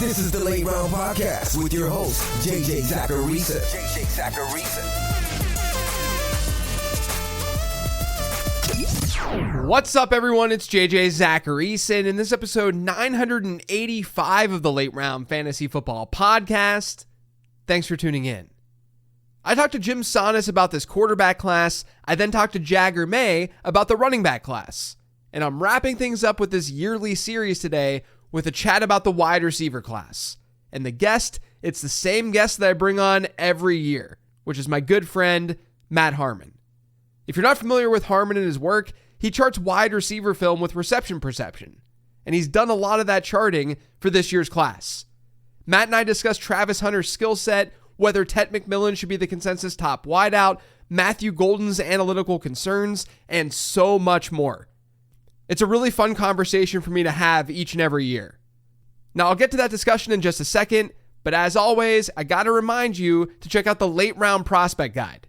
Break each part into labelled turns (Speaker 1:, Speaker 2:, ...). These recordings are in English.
Speaker 1: This is the Late Round Podcast with your host, JJ Zacharisa.
Speaker 2: What's up, everyone? It's JJ Zacharisa, and in this episode 985 of the Late Round Fantasy Football Podcast, thanks for tuning in. I talked to Jim Sonis about this quarterback class. I then talked to Jagger May about the running back class. And I'm wrapping things up with this yearly series today with a chat about the wide receiver class. And the guest, it's the same guest that I bring on every year, which is my good friend, Matt Harmon. If you're not familiar with Harmon and his work, he charts wide receiver film with reception perception. And he's done a lot of that charting for this year's class. Matt and I discussed Travis Hunter's skill set, whether Tet McMillan should be the consensus top wideout, Matthew Golden's analytical concerns, and so much more. It's a really fun conversation for me to have each and every year. Now, I'll get to that discussion in just a second, but as always, I gotta remind you to check out the Late Round Prospect Guide.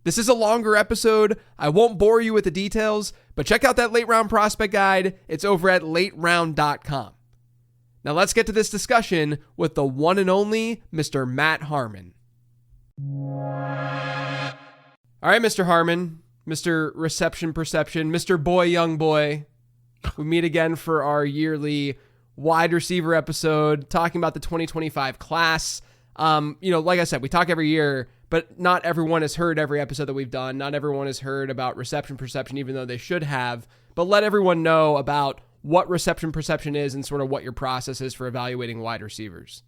Speaker 2: This is a longer episode. I won't bore you with the details, but check out that Late Round Prospect Guide. It's over at lateround.com. Now let's get to this discussion with the one and only Mr. Matt Harmon. All right, Mr. Harmon, Mr. Reception Perception, Mr. Boy, Young Boy. We meet again for our yearly wide receiver episode, talking about the 2025 class. Like I said, we talk every year, but not everyone has heard every episode that we've done. Not everyone has heard about reception perception, even though they should have. But let everyone know about what reception perception is and sort of what your process is for evaluating wide receivers.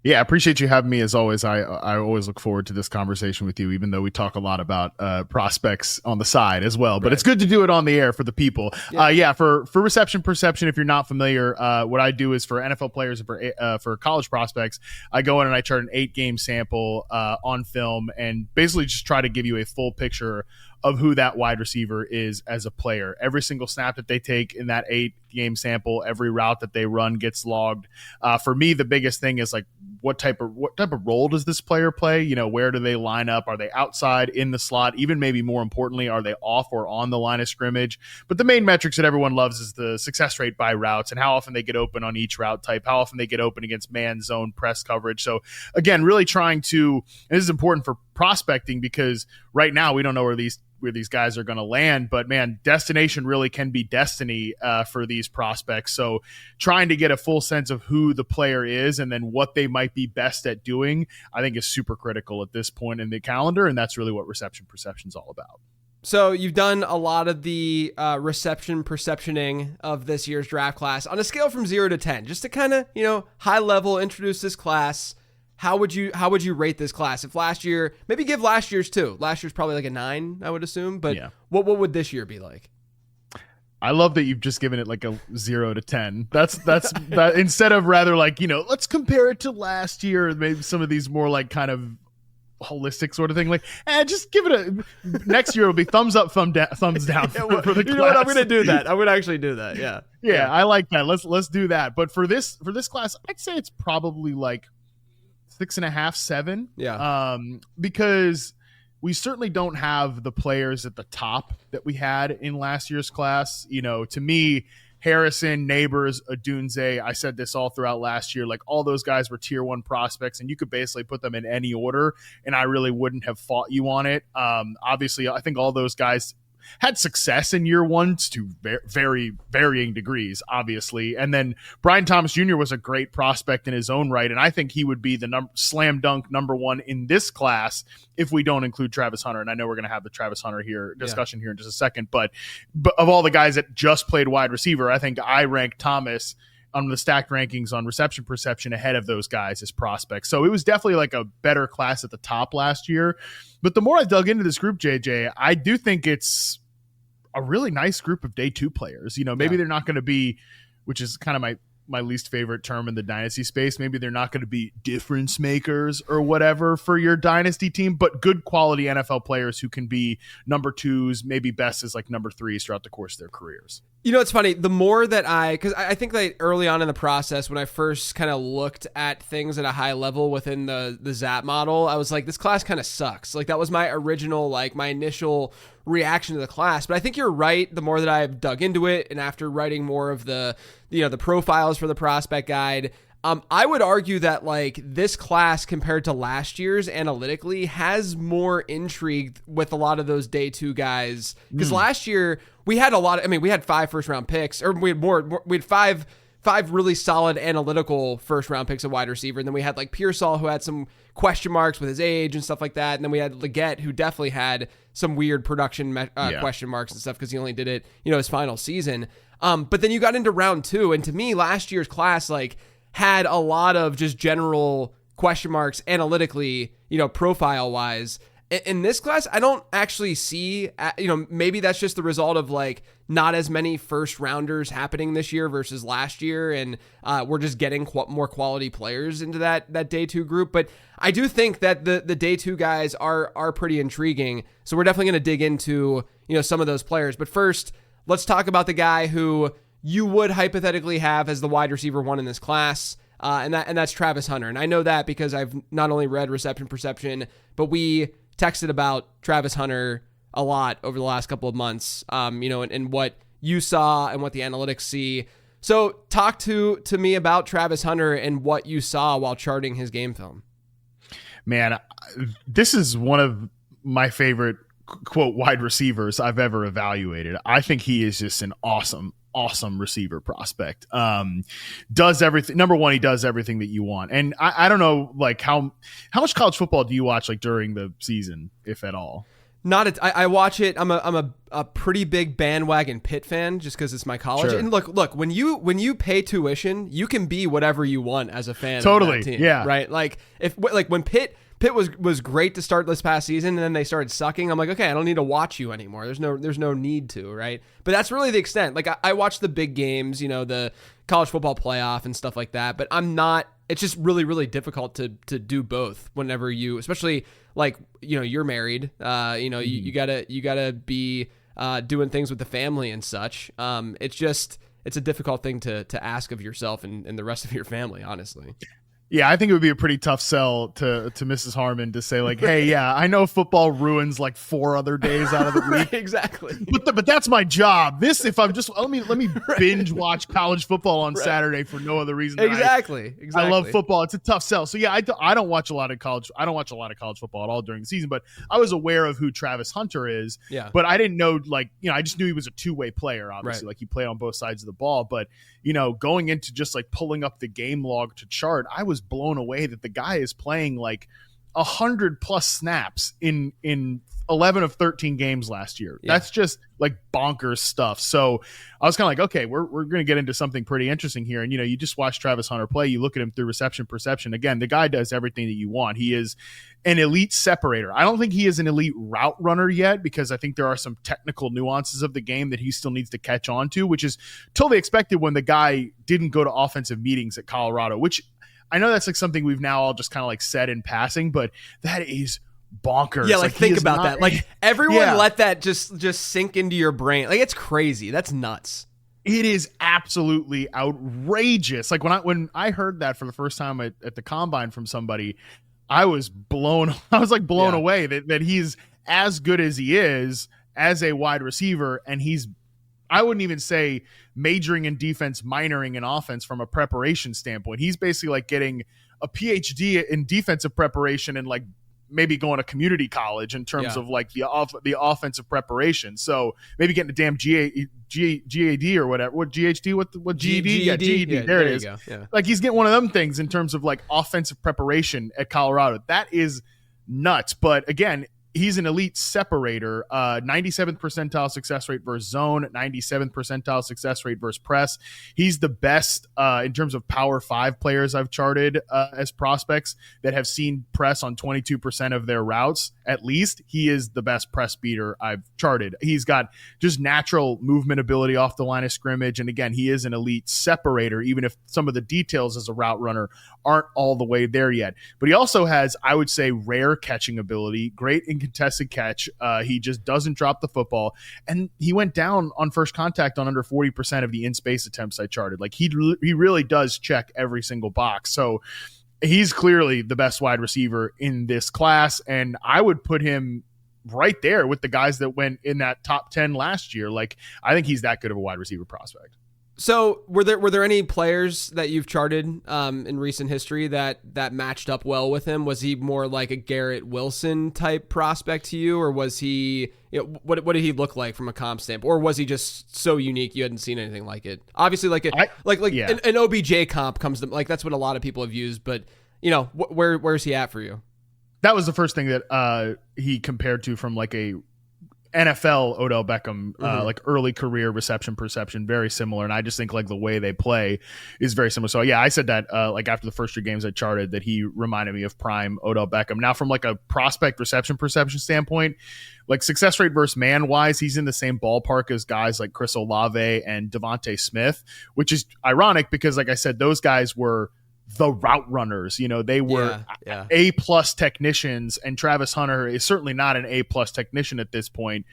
Speaker 3: Yeah, I appreciate you having me as always. I always look forward to this conversation with you, even though we talk a lot about prospects on the side as well. But It's good to do it on the air for the people.
Speaker 2: Yeah.
Speaker 3: For reception perception, if you're not familiar, what I do is for NFL players and for college prospects, I go in and I chart an 8-game sample on film and basically just try to give you a full picture of who that wide receiver is as a player. Every single snap that they take in that 8-game sample, every route that they run gets logged. For me, the biggest thing is like, what type of role does this player play? You know, where do they line up? Are they outside, in the slot? Even maybe more importantly, are they off or on the line of scrimmage? But the main metrics that everyone loves is the success rate by routes and how often they get open on each route type, how often they get open against man zone press coverage. So again, really trying to, and this is important for prospecting because right now we don't know where these guys are going to land, but man, destination really can be destiny for these prospects. So trying to get a full sense of who the player is and then what they might be best at doing, I think is super critical at this point in the calendar. And that's really what reception perception is all about.
Speaker 2: So you've done a lot of the reception perceptioning of this year's draft class on a scale from 0 to 10, just to kind of, high level introduce this class. How would you rate this class? If last year, maybe give last year's too. Last year's probably like a 9, I would assume. But yeah. What would this year be like?
Speaker 3: I love that you've just given it like a 0 to 10. That's that instead of rather like, let's compare it to last year. Maybe some of these more like kind of holistic sort of thing. Like, just give it next year will be thumbs up, thumbs down for the class.
Speaker 2: You know what? I'm going to do that. I would actually do that. Yeah.
Speaker 3: I like that. Let's do that. But for this class, I'd say it's probably like 6.5, 7.
Speaker 2: Yeah.
Speaker 3: Because we certainly don't have the players at the top that we had in last year's class. To me, Harrison, Neighbors, Odunze, I said this all throughout last year, like all those guys were tier 1 prospects and you could basically put them in any order and I really wouldn't have fought you on it. Obviously, I think all those guys had success in year 1 to very varying degrees, obviously. And then Brian Thomas Jr. was a great prospect in his own right. And I think he would be the slam dunk number 1 in this class if we don't include Travis Hunter. And I know we're going to have the Travis Hunter discussion here in just a second. But of all the guys that just played wide receiver, I think I rank Thomas on the stacked rankings on reception perception ahead of those guys as prospects. So it was definitely like a better class at the top last year. But the more I dug into this group, JJ, I do think it's a really nice group of day 2 players. Maybe they're not going to be, which is kind of my least favorite term in the dynasty space. Maybe they're not going to be difference makers or whatever for your dynasty team, but good quality NFL players who can be number 2s, maybe best as like number 3s throughout the course of their careers.
Speaker 2: It's funny. The more that because I think that early on in the process, when I first kind of looked at things at a high level within the ZAP model, I was like, this class kind of sucks. Like that was my original, my initial reaction to the class. But I think you're right. The more that I've dug into it and after writing more of the profiles for the prospect guide, I would argue that like this class compared to last year's analytically has more intrigue with a lot of those day two guys. Because last year we had we had 5 first round picks, or we had five really solid analytical first round picks at wide receiver. And then we had like Pearsall, who had some question marks with his age and stuff like that. And then we had Leggett, who definitely had some weird production question marks and stuff because he only did it, his final season. But then you got into round 2, and to me, last year's class like had a lot of just general question marks analytically, profile wise. In this class, I don't actually see, maybe that's just the result of like not as many first rounders happening this year versus last year. And we're just getting more quality players into that day 2 group. But I do think that the day 2 guys are pretty intriguing. So we're definitely going to dig into, some of those players. But first, let's talk about the guy who you would hypothetically have as the wide receiver 1 in this class. And that's Travis Hunter. And I know that because I've not only read Reception Perception, but we texted about Travis Hunter a lot over the last couple of months, and what you saw and what the analytics see. So talk to me about Travis Hunter and what you saw while charting his game film.
Speaker 3: Man, this is one of my favorite, quote, wide receivers I've ever evaluated. I think he is just an awesome receiver prospect. Does everything. Number one, he does everything that you want. And I don't know, like how much college football do you watch like during the season, if at all?
Speaker 2: I watch it. I'm a pretty big bandwagon Pitt fan just because it's my college.
Speaker 3: Sure.
Speaker 2: And look, when you pay tuition, you can be whatever you want as a fan.
Speaker 3: Totally.
Speaker 2: Of that team,
Speaker 3: yeah.
Speaker 2: Right. Like when Pitt was great to start this past season, and then they started sucking. I'm like, okay, I don't need to watch you anymore. There's no need to, right? But that's really the extent. Like I watch the big games, the college football playoff and stuff like that. But I'm not. It's just really, really difficult to do both. Whenever you, especially like you're married, you gotta be doing things with the family and such. It's a difficult thing to ask of yourself and the rest of your family, honestly.
Speaker 3: Yeah, I think it would be a pretty tough sell to Mrs. Harmon to say like, hey, yeah, I know football ruins like 4 other days out of the week.
Speaker 2: Right, exactly.
Speaker 3: But that's my job. If I'm just let me binge watch college football on Saturday for no other reason.
Speaker 2: Exactly.
Speaker 3: I love football. It's a tough sell. So yeah, I don't watch a lot of college. I don't watch a lot of college football at all during the season. But I was aware of who Travis Hunter is.
Speaker 2: Yeah.
Speaker 3: But I didn't know I just knew he was a 2-way player. Obviously, Like he played on both sides of the ball. But going into just like pulling up the game log to chart, I was blown away that the guy is playing like 100+ snaps in 11 of 13 games last year. Yeah. That's just like bonkers stuff. So I was kind of like, okay, we're going to get into something pretty interesting here. And, you just watch Travis Hunter play, you look at him through reception perception. Again, the guy does everything that you want. He is an elite separator. I don't think he is an elite route runner yet because I think there are some technical nuances of the game that he still needs to catch on to, which is totally expected when the guy didn't go to offensive meetings at Colorado, which I know that's like something we've now all just kind of like said in passing, but that is bonkers.
Speaker 2: Yeah, like think about that. Like everyone let that just sink into your brain. Like it's crazy. That's nuts.
Speaker 3: It is absolutely outrageous. Like when I heard that for the first time at the combine from somebody, I was blown away that he's as good as he is as a wide receiver, and I wouldn't even say majoring in defense, minoring in offense from a preparation standpoint. He's basically like getting a PhD in defensive preparation and like maybe going to community college in terms of like the offensive preparation. So maybe getting a damn GAD or whatever. What GHD? What GED? Yeah, GED.
Speaker 2: Yeah,
Speaker 3: there it is.
Speaker 2: Yeah.
Speaker 3: Like he's getting one of them things in terms of like offensive preparation at Colorado. That is nuts. But again, he's an elite separator, 97th percentile success rate versus zone, 97th percentile success rate versus press. He's the best in terms of Power 5 players I've charted as prospects that have seen press on 22% of their routes. At least he is the best press beater I've charted. He's got just natural movement ability off the line of scrimmage. And again, he is an elite separator, even if some of the details as a route runner aren't all the way there yet. But he also has, I would say, rare catching ability, great in contested catch. He just doesn't drop the football. And he went down on first contact on under 40% of the in-space attempts I charted. Like he really does check every single box. So he's clearly the best wide receiver in this class. And I would put him right there with the guys that went in that top 10 last year. Like, I think he's that good of a wide receiver prospect.
Speaker 2: So were there any players that you've charted in recent history that matched up well with him? Was he more like a Garrett Wilson type prospect to you, or was he, what did he look like from a comp stamp, or was he just so unique you hadn't seen anything like it? Obviously, an OBJ comp comes to, like, that's what a lot of people have used, but where's he at for you?
Speaker 3: That was the first thing that he compared to from like a NFL Odell Beckham, like early career reception perception, very similar. And I just think like the way they play is very similar. So yeah, I said that like after the first 3 games I charted that he reminded me of prime Odell Beckham. Now from like a prospect reception perception standpoint, like success rate versus man wise, he's in the same ballpark as guys like Chris Olave and Devontae Smith, which is ironic because like I said, those guys were the route runners, they were A+ technicians, and Travis Hunter is certainly not an A+ technician at this point.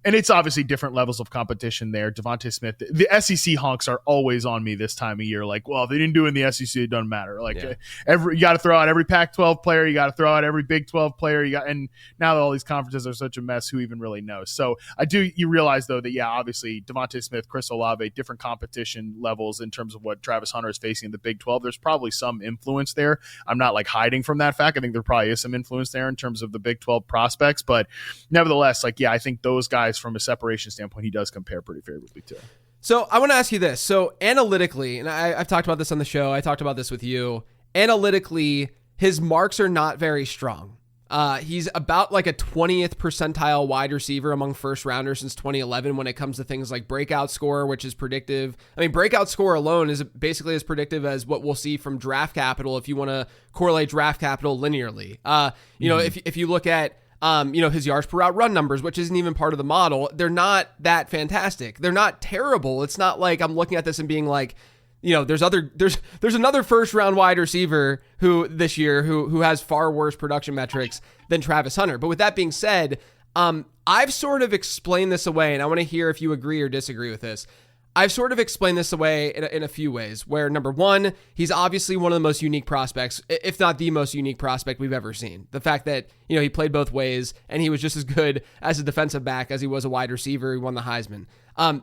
Speaker 3: And it's obviously different levels of competition there. Devontae Smith, the SEC honks are always on me this time of year. Like, well, if they didn't do it in the SEC, it doesn't matter. Like, you got to throw out every Pac-12 player. You got to throw out every Big 12 player. And now that all these conferences are such a mess, who even really knows? So you realize, though, that, obviously, Devontae Smith, Chris Olave, different competition levels in terms of what Travis Hunter is facing in the Big 12. There's probably some influence there. I'm not, like, hiding from that fact. I think there probably is some influence there in terms of the Big 12 prospects. But nevertheless, I think those guys, from a separation standpoint, he does compare pretty favorably to.
Speaker 2: So I want to ask you this. So analytically, and I've talked about this on the show, I talked about this with you, analytically, his marks are not very strong. He's about like a 20th percentile wide receiver among first rounders since 2011 when it comes to things like breakout score, which is predictive. I mean, breakout score alone is basically as predictive as what we'll see from draft capital if you want to correlate draft capital linearly. If you look at his yards per route run numbers, which isn't even part of the model, they're not that fantastic. They're not terrible. It's not like I'm looking at this and being like, there's another first round wide receiver who this year who has far worse production metrics than Travis Hunter. But with that being said, I've sort of explained this away, and I want to hear if you agree or disagree with this. I've sort of explained this away in a few ways, where number one, he's obviously one of the most unique prospects, if not the most unique prospect we've ever seen. The fact that, he played both ways and he was just as good as a defensive back as he was a wide receiver. He won the Heisman.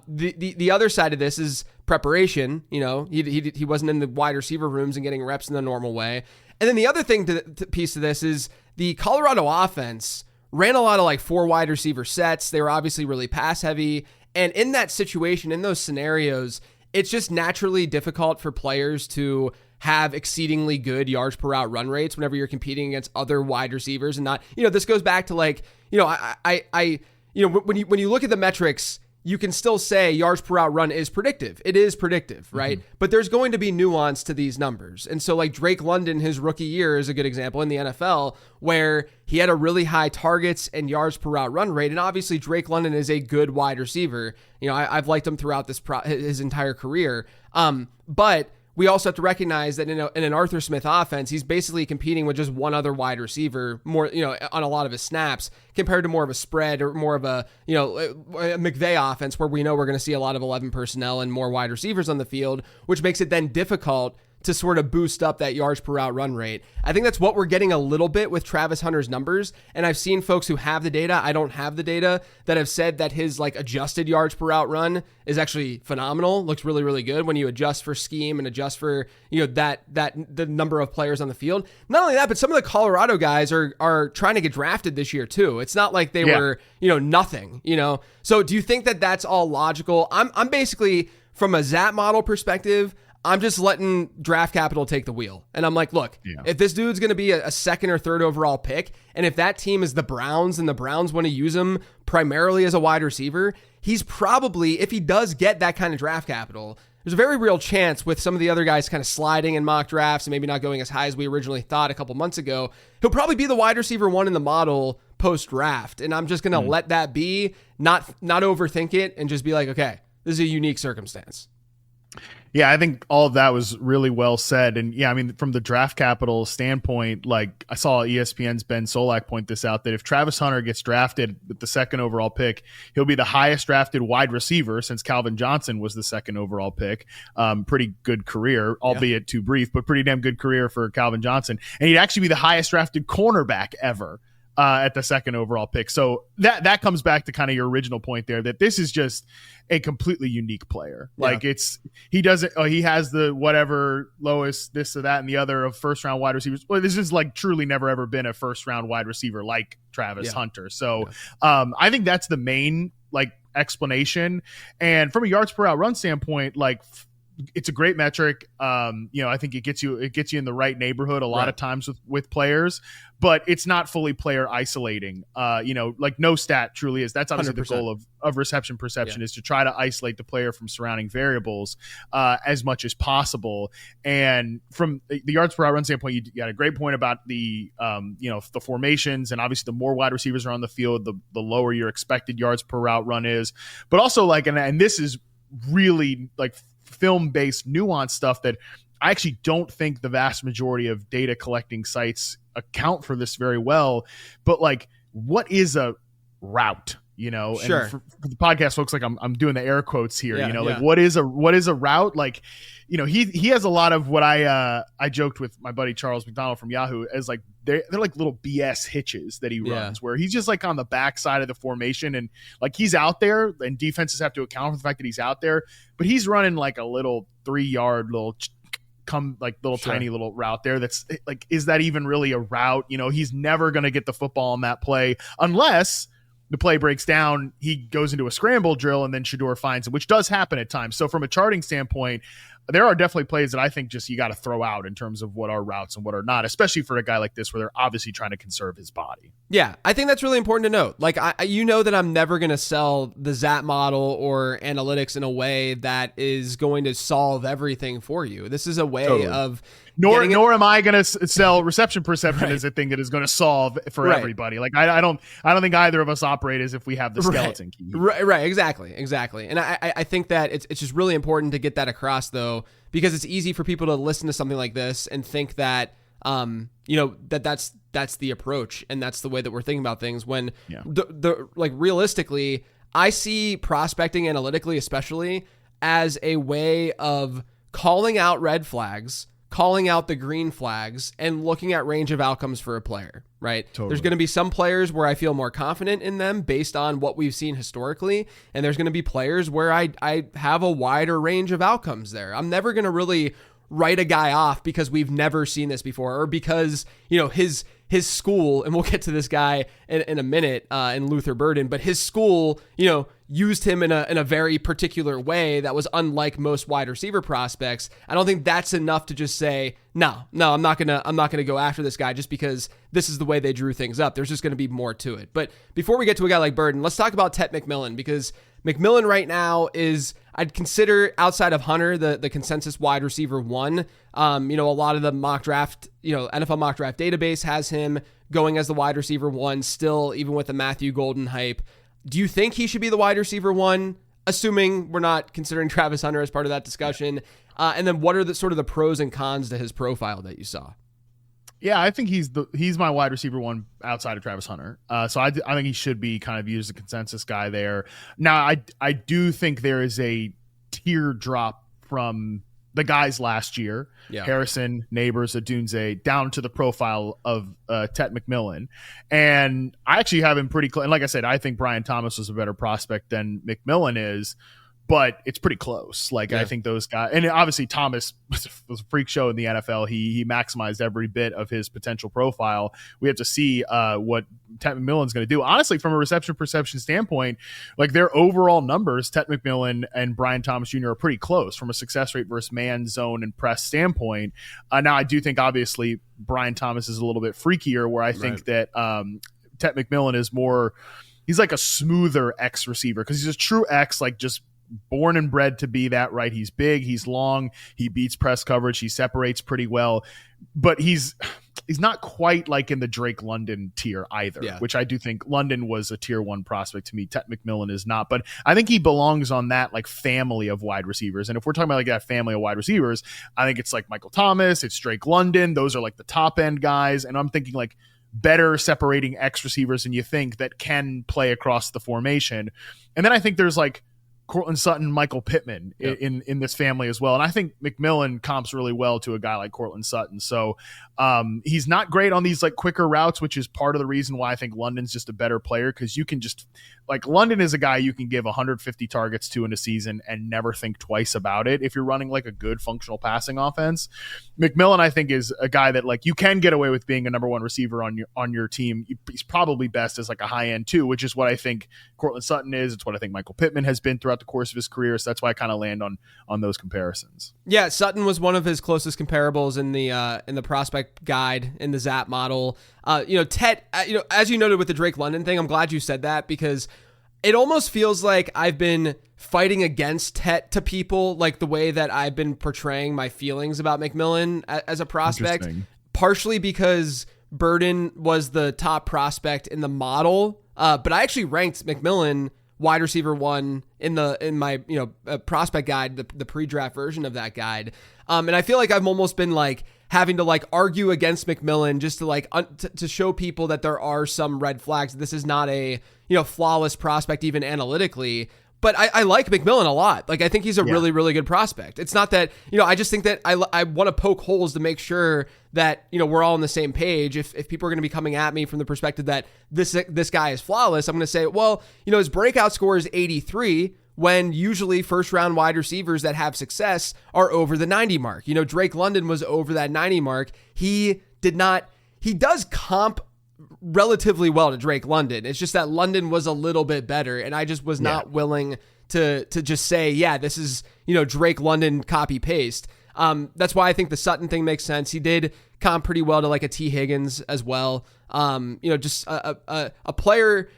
Speaker 2: The other side of this is preparation. He wasn't in the wide receiver rooms and getting reps in the normal way. And then the other piece to this is the Colorado offense ran a lot of like 4 wide receiver sets. They were obviously really pass heavy. And in that situation, in those scenarios, it's just naturally difficult for players to have exceedingly good yards per route run rates whenever you're competing against other wide receivers. And not, this goes back to like, when you look at the metrics, you can still say yards per route run is predictive. It is predictive, right? Mm-hmm. But there's going to be nuance to these numbers. And so like Drake London, his rookie year is a good example in the NFL where he had a really high targets and yards per route run rate. And obviously Drake London is a good wide receiver. I've liked him throughout his entire career. But we also have to recognize that in an Arthur Smith offense, he's basically competing with just one other wide receiver more, on a lot of his snaps compared to more of a spread or more of a McVay offense where we know we're going to see a lot of 11 personnel and more wide receivers on the field, which makes it then difficult to sort of boost up that yards per route run rate. I think that's what we're getting a little bit with Travis Hunter's numbers. And I've seen folks who have the data, I don't have the data, that have said that his like adjusted yards per route run is actually phenomenal. Looks really, really good when you adjust for scheme and adjust for, the number of players on the field. Not only that, but some of the Colorado guys are trying to get drafted this year too. It's not like they were, nothing, So do you think that that's all logical? I'm basically, from a ZAP model perspective, I'm just letting draft capital take the wheel. And I'm like, look, if this dude's going to be a second or third overall pick, and if that team is the Browns and the Browns want to use him primarily as a wide receiver, he's probably, if he does get that kind of draft capital, there's a very real chance with some of the other guys kind of sliding in mock drafts and maybe not going as high as we originally thought a couple months ago, he'll probably be the wide receiver one in the model post-draft. And I'm just going to let that be, not overthink it, and just be like, okay, this is a unique circumstance.
Speaker 3: Yeah, I think all of that was really well said. And yeah, I mean, from the draft capital standpoint, like I saw ESPN's Ben Solak point this out, that if Travis Hunter gets drafted with the second overall pick, he'll be the highest drafted wide receiver since Calvin Johnson was the second overall pick. Pretty good career, albeit too brief, but pretty damn good career for Calvin Johnson. And he'd actually be the highest drafted cornerback ever. at the second overall pick. So that comes back to kind of your original point there, that this is just a completely unique player.
Speaker 2: Yeah.
Speaker 3: Like he has the whatever lowest this or that and the other of first round wide receivers. Well, this is like truly never ever been a first round wide receiver like Travis Hunter. So I think that's the main like explanation. And from a yards per route run standpoint, like it's a great metric. I think it gets you in the right neighborhood a lot of times with players, but it's not fully player isolating. Like no stat truly is. That's obviously 100%. The goal of reception perception is to try to isolate the player from surrounding variables as much as possible. And from the yards per route run standpoint, you got a great point about the the formations, and obviously the more wide receivers are on the field, the lower your expected yards per route run is. But also like, and this is really like film-based nuanced stuff that I actually don't think the vast majority of data collecting sites account for this very well. But like, what is a route?
Speaker 2: Sure.
Speaker 3: And for the podcast folks, like I'm doing the air quotes here.
Speaker 2: Like
Speaker 3: what is a route? Like, he has a lot of what I joked with my buddy Charles McDonald from Yahoo as like they're like little BS hitches that he runs where he's just like on the backside of the formation and like he's out there and defenses have to account for the fact that he's out there, but he's running like a little 3-yard little tiny little route there. That's like, is that even really a route? He's never going to get the football on that play unless the play breaks down, he goes into a scramble drill, and then Shedeur finds him, which does happen at times. So from a charting standpoint, there are definitely plays that I think just you got to throw out in terms of what are routes and what are not, especially for a guy like this where they're obviously trying to conserve his body.
Speaker 2: Yeah, I think that's really important to note. Like, that I'm never going to sell the ZAP model or analytics in a way that is going to solve everything for you. This is a way of... Nor
Speaker 3: am I going to sell reception perception as a thing that is going to solve for everybody. Like I don't think either of us operate as if we have the skeleton key.
Speaker 2: Right. Exactly. And I think that it's just really important to get that across though, because it's easy for people to listen to something like this and think that, that's the approach and that's the way that we're thinking about things when like realistically, I see prospecting analytically, especially as a way of calling out red flags, calling out the green flags, and looking at range of outcomes for a player, right?
Speaker 3: Totally.
Speaker 2: There's going to be some players where I feel more confident in them based on what we've seen historically, and there's going to be players where I have a wider range of outcomes there. I'm never going to really write a guy off because we've never seen this before, or because, his school, and we'll get to this guy in a minute in Luther Burden, but his school, used him in a very particular way that was unlike most wide receiver prospects. I don't think that's enough to just say, no, I'm not gonna go after this guy just because this is the way they drew things up. There's just gonna be more to it. But before we get to a guy like Burden, let's talk about Tet McMillan, because McMillan right now is, I'd consider outside of Hunter, the consensus wide receiver 1. A lot of the mock draft, NFL mock draft database has him going as the wide receiver 1 still, even with the Matthew Golden hype. Do you think he should be the wide receiver 1, assuming we're not considering Travis Hunter as part of that discussion? And then what are the sort of the pros and cons to his profile that you saw?
Speaker 3: Yeah, I think he's my wide receiver 1 outside of Travis Hunter. So I think he should be kind of viewed as a consensus guy there. Now, I do think there is a tear drop from the guys last year, Harrison, Neighbors, Adunze, down to the profile of Tet McMillan. And I actually have him pretty close. And like I said, I think Brian Thomas was a better prospect than McMillan is, but it's pretty close. I think those guys, and obviously Thomas was a freak show in the NFL. He maximized every bit of his potential profile. We have to see what Tet McMillan's going to do. Honestly, from a reception perception standpoint, like their overall numbers, Tet McMillan and Brian Thomas Jr. are pretty close from a success rate versus man, zone, and press standpoint. Now, I do think obviously Brian Thomas is a little bit freakier, where I think that Tet McMillan is more, he's like a smoother X receiver because he's a true X, like just born and bred to be that, right? He's big, he's long, he beats press coverage, he separates pretty well, but he's not quite like in the Drake London tier either, which I do think London was a tier 1 prospect to me. Tet McMillan is not, but I think he belongs on that like family of wide receivers. And if we're talking about like that family of wide receivers, I think it's like Michael Thomas, it's Drake London, those are like the top end guys. And I'm thinking like better separating X receivers than you think that can play across the formation. And then I think there's like Cortland Sutton, Michael Pittman in this family as well. And I think McMillan comps really well to a guy like Cortland Sutton. So he's not great on these like quicker routes, which is part of the reason why I think London's just a better player, because you can just like London is a guy you can give 150 targets to in a season and never think twice about it if you're running like a good functional passing offense. McMillan, I think, is a guy that like you can get away with being a number one receiver on your team. He's probably best as like a high end too, which is what I think Cortland Sutton is. It's what I think Michael Pittman has been throughout the course of his career. So that's why I kind of land on those comparisons.
Speaker 2: Yeah, Sutton was one of his closest comparables in the prospect guide in the Zap model. Tet, as you noted with the Drake London thing, I'm glad you said that, because it almost feels like I've been fighting against Tet to people, like the way that I've been portraying my feelings about McMillan as a prospect, partially because Burden was the top prospect in the model. But I actually ranked McMillan wide receiver 1 in my prospect guide, the pre-draft version of that guide. And I feel like I've almost been like having to like argue against McMillan just to like to show people that there are some red flags. This is not a flawless prospect even analytically. But I like McMillan a lot. Like, I think he's a really, really good prospect. It's not that, I just think that I want to poke holes to make sure that, we're all on the same page. If people are going to be coming at me from the perspective that this guy is flawless, I'm going to say, well, his breakout score is 83, when usually first round wide receivers that have success are over the 90 mark. Drake London was over that 90 mark. He does comp relatively well to Drake London. It's just that London was a little bit better, and I just was not willing to just say, yeah, this is, Drake London copy paste. That's why I think the Sutton thing makes sense. He did comp pretty well to like a T Higgins as well. Just a player,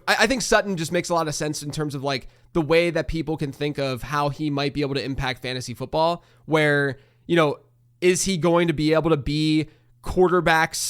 Speaker 2: I think Sutton just makes a lot of sense in terms of like the way that people can think of how he might be able to impact fantasy football, where, is he going to be able to be quarterback /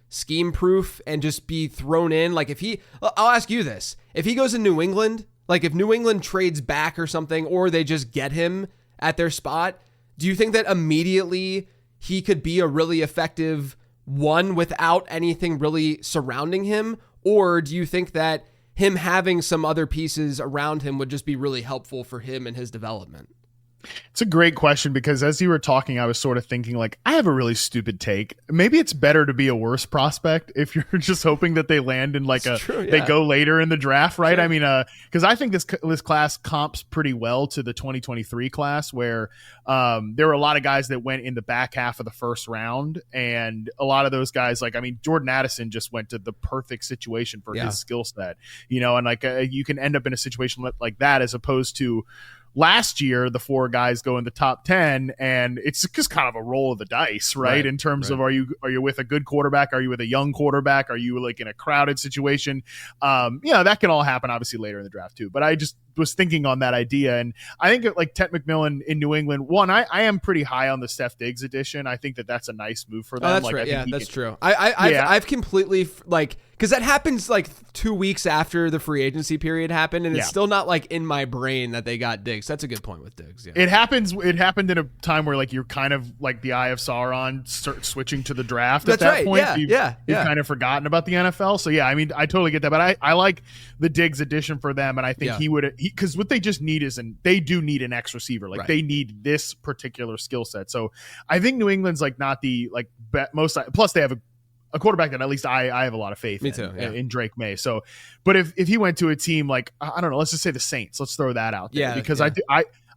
Speaker 2: scheme proof and just be thrown in? Like I'll ask you this, if he goes in New England, like if New England trades back or something, or they just get him at their spot, do you think that immediately he could be a really effective one without anything really surrounding him? Or do you think that him having some other pieces around him would just be really helpful for him and his development?
Speaker 3: It's a great question, because as you were talking, I was sort of thinking like, I have a really stupid take. Maybe it's better to be a worse prospect if you're just hoping that they land in like they go later in the draft, right? Sure. I mean, because I think this class comps pretty well to the 2023 class, where there were a lot of guys that went in the back half of the first round, and a lot of those guys, like, I mean, Jordan Addison just went to the perfect situation for his skill set, and like you can end up in a situation like that, as opposed to last year, the 4 guys go in the top 10, and it's just kind of a roll of the dice, right? In terms of, are you with a good quarterback? Are you with a young quarterback? Are you like in a crowded situation? That can all happen obviously later in the draft too. But I just was thinking on that idea, and I think like Tet McMillan in New England, I am pretty high on the Steph Diggs edition. I think that's a nice move for them.
Speaker 2: Oh, that's right. Yeah, that's true. I've completely because that happens like 2 weeks after the free agency period happened, and it's still not like in my brain that they got Diggs. That's a good point with Diggs. Yeah. It
Speaker 3: happened in a time where like you're kind of like the Eye of Sauron start switking to to that point. You've kind of forgotten about the NFL. So yeah, I mean, I totally get that, but I like the Diggs edition for them, and I think he would, because what they just need is they do need an X receiver. Like they need this particular skill set. So I think New England's like not the like most, plus they have a quarterback that at least I have a lot of faith in Drake May. So, but if he went to a team like, I don't know, let's just say the Saints, let's throw that out there, because I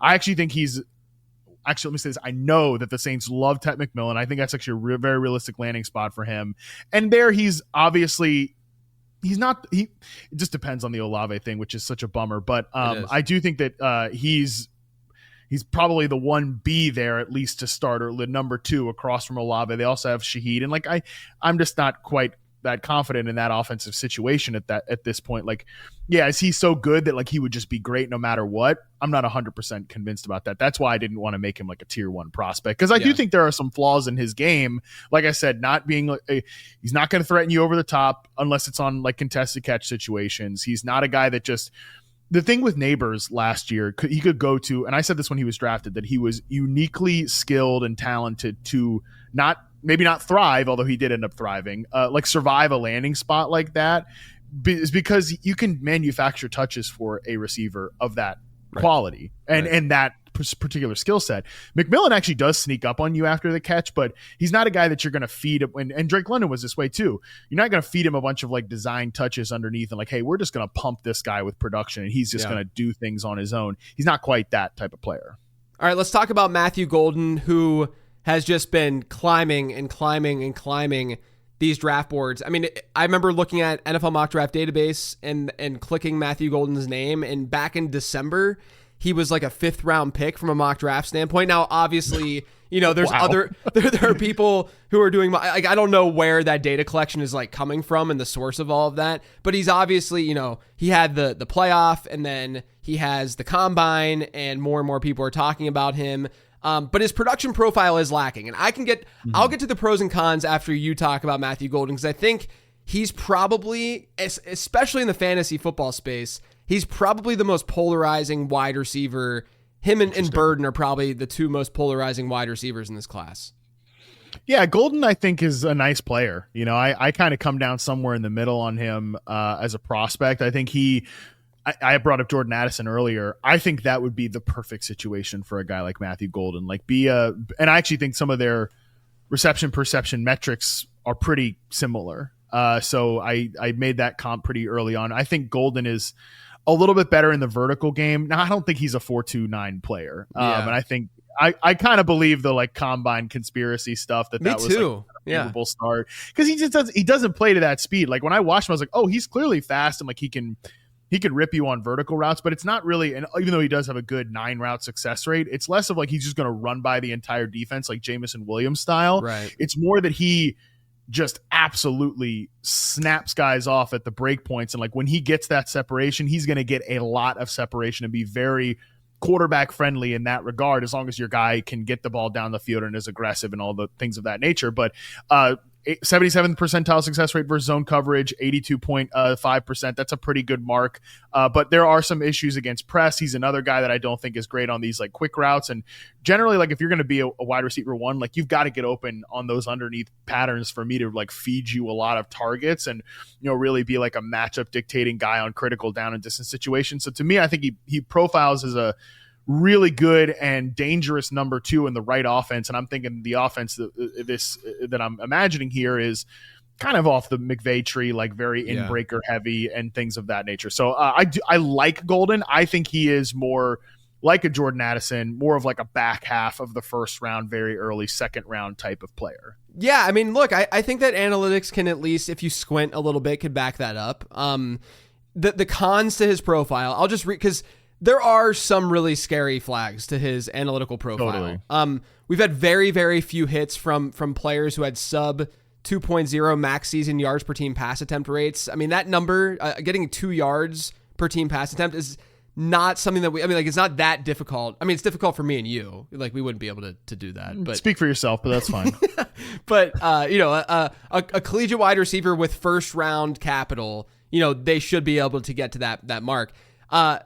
Speaker 3: actually think let me say this. I know that the Saints love Tet McMillan. I think that's actually a very realistic landing spot for him. And there he's obviously, it just depends on the Olave thing, which is such a bummer. But I do think that he's probably the 1B there, at least to start, or the number 2 across from Olave. They also have Shaheed. And like, I'm just not quite that confident in that offensive situation at this point. Like, yeah, is he so good that like he would just be great no matter what? I'm not 100% convinced about that. That's why I didn't want to make him like a tier 1 prospect, because I do think there are some flaws in his game. Like I said, not being he's not going to threaten you over the top unless it's on like contested catch situations. He's not a guy that just, the thing with Neighbors last year, he could go to, and I said this when he was drafted, that he was uniquely skilled and talented to maybe not thrive, although he did end up thriving, like survive a landing spot like that, is because you can manufacture touches for a receiver of that quality and that particular skill set. McMillan actually does sneak up on you after the catch, but he's not a guy that you're going to feed him. And Drake London was this way too. You're not going to feed him a bunch of like design touches underneath and like, hey, we're just going to pump this guy with production and he's just going to do things on his own. He's not quite that type of player.
Speaker 2: All right, let's talk about Matthew Golden, who has just been climbing and climbing and climbing these draft boards. I mean, I remember looking at NFL Mock Draft Database and clicking Matthew Golden's name, and back in December, he was like a 5th round pick from a mock draft standpoint. Now, obviously, there's there are people who are doing, like, I don't know where that data collection is like coming from and the source of all of that, but he's obviously, he had the playoff and then he has the combine and more people are talking about him. But his production profile is lacking, and I'll get to the pros and cons after you talk about Matthew Golden, because I think he's probably, especially in the fantasy football space, he's probably the most polarizing wide receiver. Him and Burden are probably the 2 most polarizing wide receivers in this class.
Speaker 3: Yeah, Golden, I think, is a nice player. I kind of come down somewhere in the middle on him as a prospect. I think I brought up Jordan Addison earlier. I think that would be the perfect situation for a guy like Matthew Golden. And I actually think some of their reception perception metrics are pretty similar. So I made that comp pretty early on. I think Golden is a little bit better in the vertical game. Now, I don't think he's a 4.29 player. And I think I kind of believe the like combine conspiracy stuff that was like a favorable start, because he doesn't play to that speed. Like when I watched him, I was like, oh, he's clearly fast and like he can rip you on vertical routes, but it's not really. And even though he does have a good 9 route success rate, it's less of like he's just going to run by the entire defense like Jamison Williams style.
Speaker 2: Right.
Speaker 3: It's more that he just absolutely snaps guys off at the break points. And like when he gets that separation, he's going to get a lot of separation and be very quarterback friendly in that regard, as long as your guy can get the ball down the field and is aggressive and all the things of that nature. But 77th percentile success rate versus zone coverage, 82.5%. That's a pretty good mark. But there are some issues against press. He's another guy that I don't think is great on these like quick routes. And generally, like if you're going to be a wide receiver 1, like you've got to get open on those underneath patterns for me to like feed you a lot of targets and, really be like a matchup dictating guy on critical down and distance situations. So to me, I think he profiles as a really good and dangerous number 2 in the right offense. And I'm thinking the offense that I'm imagining here is kind of off the McVay tree, like very in-breaker heavy and things of that nature. So I like Golden. I think he is more like a Jordan Addison, more of like a back half of the first round, very early second round type of player.
Speaker 2: Yeah, I mean, look, I think that analytics can, at least if you squint a little bit, could back that up. The cons to his profile, I'll just read, because there are some really scary flags to his analytical profile. Totally. We've had very, very few hits from players who had sub 2.0 max season yards per team pass attempt rates. I mean, that number, getting 2 yards per team pass attempt, is not something that it's not that difficult. I mean, it's difficult for me and you. Like, we wouldn't be able to do that. But
Speaker 3: speak for yourself, but that's fine.
Speaker 2: But, a collegiate wide receiver with first round capital, they should be able to get to that mark.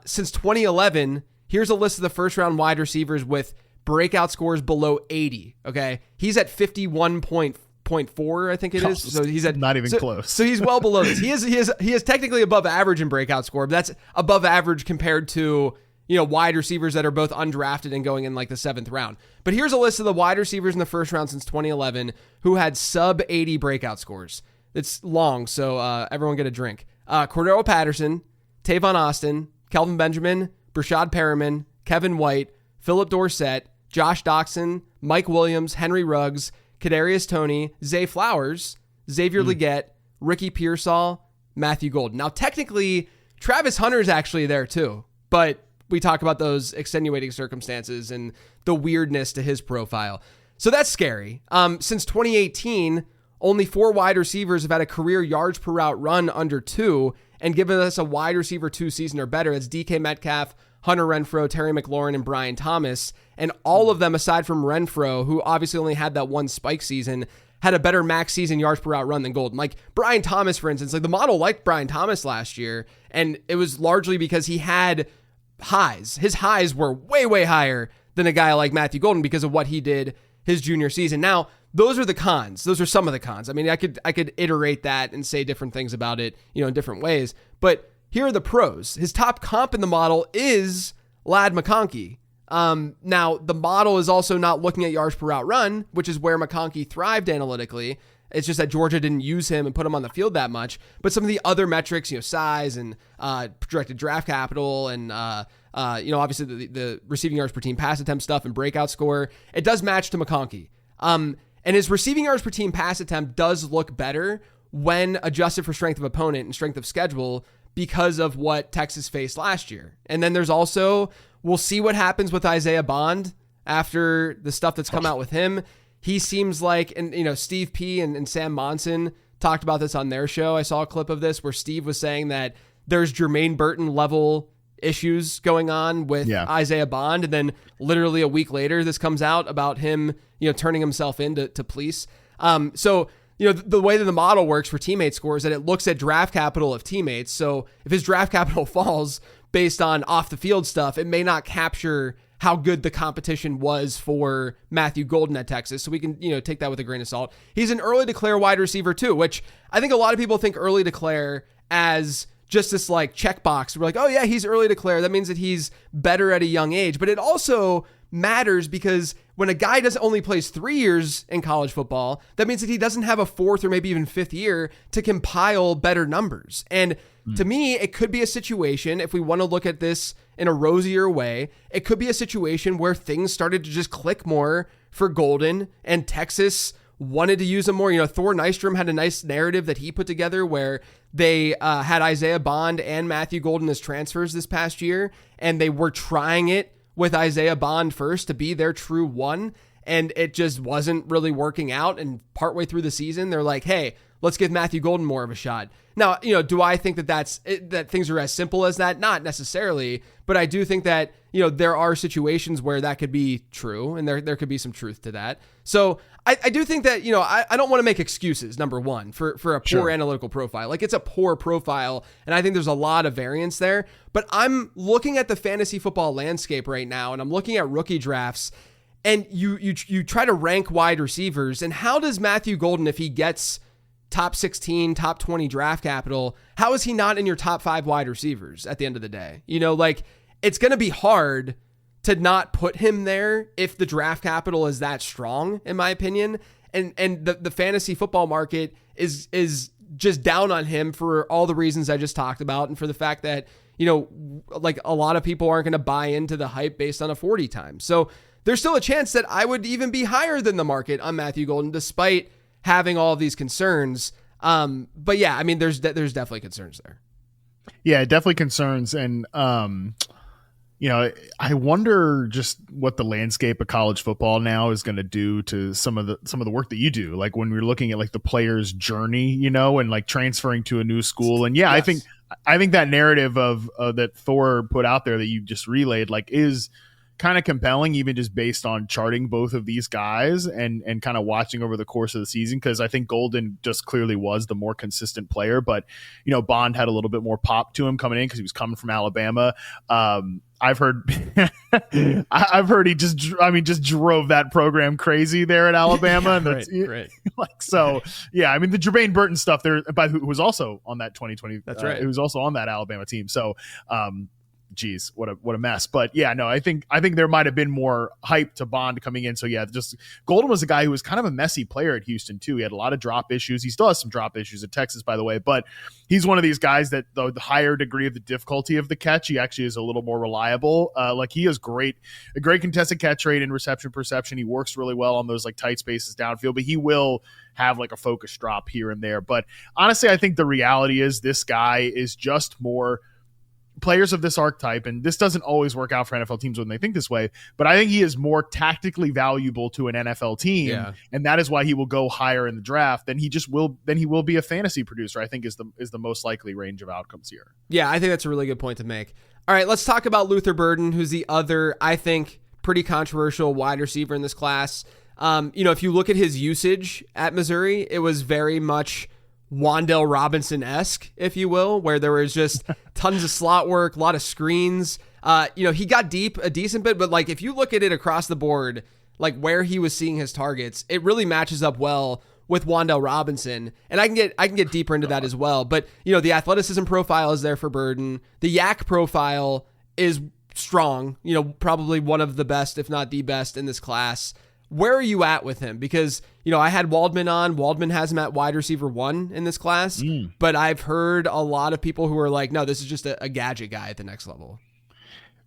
Speaker 2: Since 2011, here's a list of the first round wide receivers with breakout scores below 80. Okay. He's at 51.4, I think it is. So he's at
Speaker 3: not even close.
Speaker 2: So he's well below this. He is technically above average in breakout score, but that's above average compared to, wide receivers that are both undrafted and going in like the 7th round. But here's a list of the wide receivers in the first round since 2011 who had sub 80 breakout scores. It's long, so everyone get a drink. Cordero Patterson, Tavon Austin, Kelvin Benjamin, Brashad Perriman, Kevin White, Philip Dorsett, Josh Doxson, Mike Williams, Henry Ruggs, Kadarius Toney, Zay Flowers, Xavier Legette, Ricky Pearsall, Matthew Golden. Now, technically, Travis Hunter's actually there too, but we talk about those extenuating circumstances and the weirdness to his profile. So that's scary. Since 2018, only 4 wide receivers have had a career yards per route run under 2 and given us a wide receiver 2 season or better. It's DK Metcalf, Hunter Renfrow, Terry McLaurin, and Brian Thomas. And all of them, aside from Renfrow, who obviously only had that one spike season, had a better max season yards per route run than Golden. Like Brian Thomas, for instance, like the model liked Brian Thomas last year, and it was largely because he had highs. His highs were way, way higher than a guy like Matthew Golden because of what he did his junior season. Now, those are the cons. Those are some of the cons. I mean, I could iterate that and say different things about it, in different ways. But here are the pros. His top comp in the model is Ladd McConkey. Now, the model is also not looking at yards per route run, which is where McConkey thrived analytically. It's just that Georgia didn't use him and put him on the field that much. But some of the other metrics, size and projected draft capital and, obviously the receiving yards per team pass attempt stuff and breakout score, it does match to McConkey. And his receiving yards per team pass attempt does look better when adjusted for strength of opponent and strength of schedule because of what Texas faced last year. And then there's also, we'll see what happens with Isaiah Bond after the stuff that's come out with him. He seems like, and Steve P and Sam Monson talked about this on their show. I saw a clip of this where Steve was saying that there's Jermaine Burton level issues going on with Isaiah Bond. And then literally a week later, this comes out about him, turning himself in to police. The way that the model works for teammate score is that it looks at draft capital of teammates. So if his draft capital falls based on off the field stuff, it may not capture how good the competition was for Matthew Golden at Texas. So we can, take that with a grain of salt. He's an early declare wide receiver too, which I think a lot of people think early declare as just this like checkbox. We're like, oh yeah, he's early declare. That means that he's better at a young age, but it also matters because when a guy only plays 3 years in college football, that means that he doesn't have a fourth or maybe even fifth year to compile better numbers. And to me, it could be a situation, if we want to look at this in a rosier way, it could be a situation where things started to just click more for Golden and Texas wanted to use him more. Thor Nystrom had a nice narrative that he put together where they had Isaiah Bond and Matthew Golden as transfers this past year, and they were trying it with Isaiah Bond first to be their true one, and it just wasn't really working out. And partway through the season, they're like, hey, let's give Matthew Golden more of a shot. Now, do I think that that things are as simple as that? Not necessarily, but I do think that, there are situations where that could be true, and there could be some truth to that. So I do think that, I don't want to make excuses, number one, for a poor analytical profile. Like, it's a poor profile, and I think there's a lot of variance there. But I'm looking at the fantasy football landscape right now, and I'm looking at rookie drafts, and you try to rank wide receivers, and how does Matthew Golden, if he gets top 16, top 20 draft capital, how is he not in your top 5 wide receivers at the end of the day? It's going to be hard to not put him there if the draft capital is that strong, in my opinion. And the fantasy football market is just down on him for all the reasons I just talked about. And for the fact that, like a lot of people aren't going to buy into the hype based on a 40 time. So there's still a chance that I would even be higher than the market on Matthew Golden, despite having all of these concerns. But yeah, I mean, there's definitely concerns there.
Speaker 3: Yeah, definitely concerns. And, I wonder just what the landscape of college football now is going to do to some of the work that you do. Like when we're looking at like the player's journey, and like transferring to a new school. And yeah, yes. I think that narrative of that Thor put out there that you just relayed, like, is kind of compelling, even just based on charting both of these guys and kind of watching over the course of the season. Cause I think Golden just clearly was the more consistent player, but Bond had a little bit more pop to him coming in cause he was coming from Alabama. I've heard he just drove that program crazy there at Alabama. And that's
Speaker 2: right.
Speaker 3: Like, so yeah, I mean the Jermaine Burton stuff there, who was also on that 2020,
Speaker 2: that's right.
Speaker 3: Who was also on that Alabama team. So, geez, what a mess. But yeah, no, I think there might have been more hype to Bond coming in. So yeah, just Golden was a guy who was kind of a messy player at Houston too. He had a lot of drop issues. He still has some drop issues at Texas, by the way, but he's one of these guys that the higher degree of the difficulty of the catch, he actually is a little more reliable. Like he has a great contested catch rate and reception perception. He works really well on those like tight spaces downfield, but he will have like a focus drop here and there. But honestly, I think the reality is this guy is just more players of this archetype, and this doesn't always work out for NFL teams when they think this way, but I think he is more tactically valuable to an NFL team, and that is why he will go higher in the draft than he will be a fantasy producer, I think is the most likely range of outcomes here.
Speaker 2: Yeah, I think that's a really good point to make. All right, let's talk about Luther Burden, who's the other, I think, pretty controversial wide receiver in this class. If you look at his usage at Missouri, it was very much Wan'Dale Robinson-esque, if you will, where there was just tons of slot work, a lot of screens. He got deep a decent bit, but like if you look at it across the board, like where he was seeing his targets, it really matches up well with Wan'Dale Robinson. And I can get deeper into that as well. But the athleticism profile is there for Burden. The yak profile is strong, probably one of the best, if not the best in this class. Where are you at with him? Because, I had Waldman on. Waldman has him at wide receiver 1 in this class, but I've heard a lot of people who are like, no, this is just a gadget guy at the next level.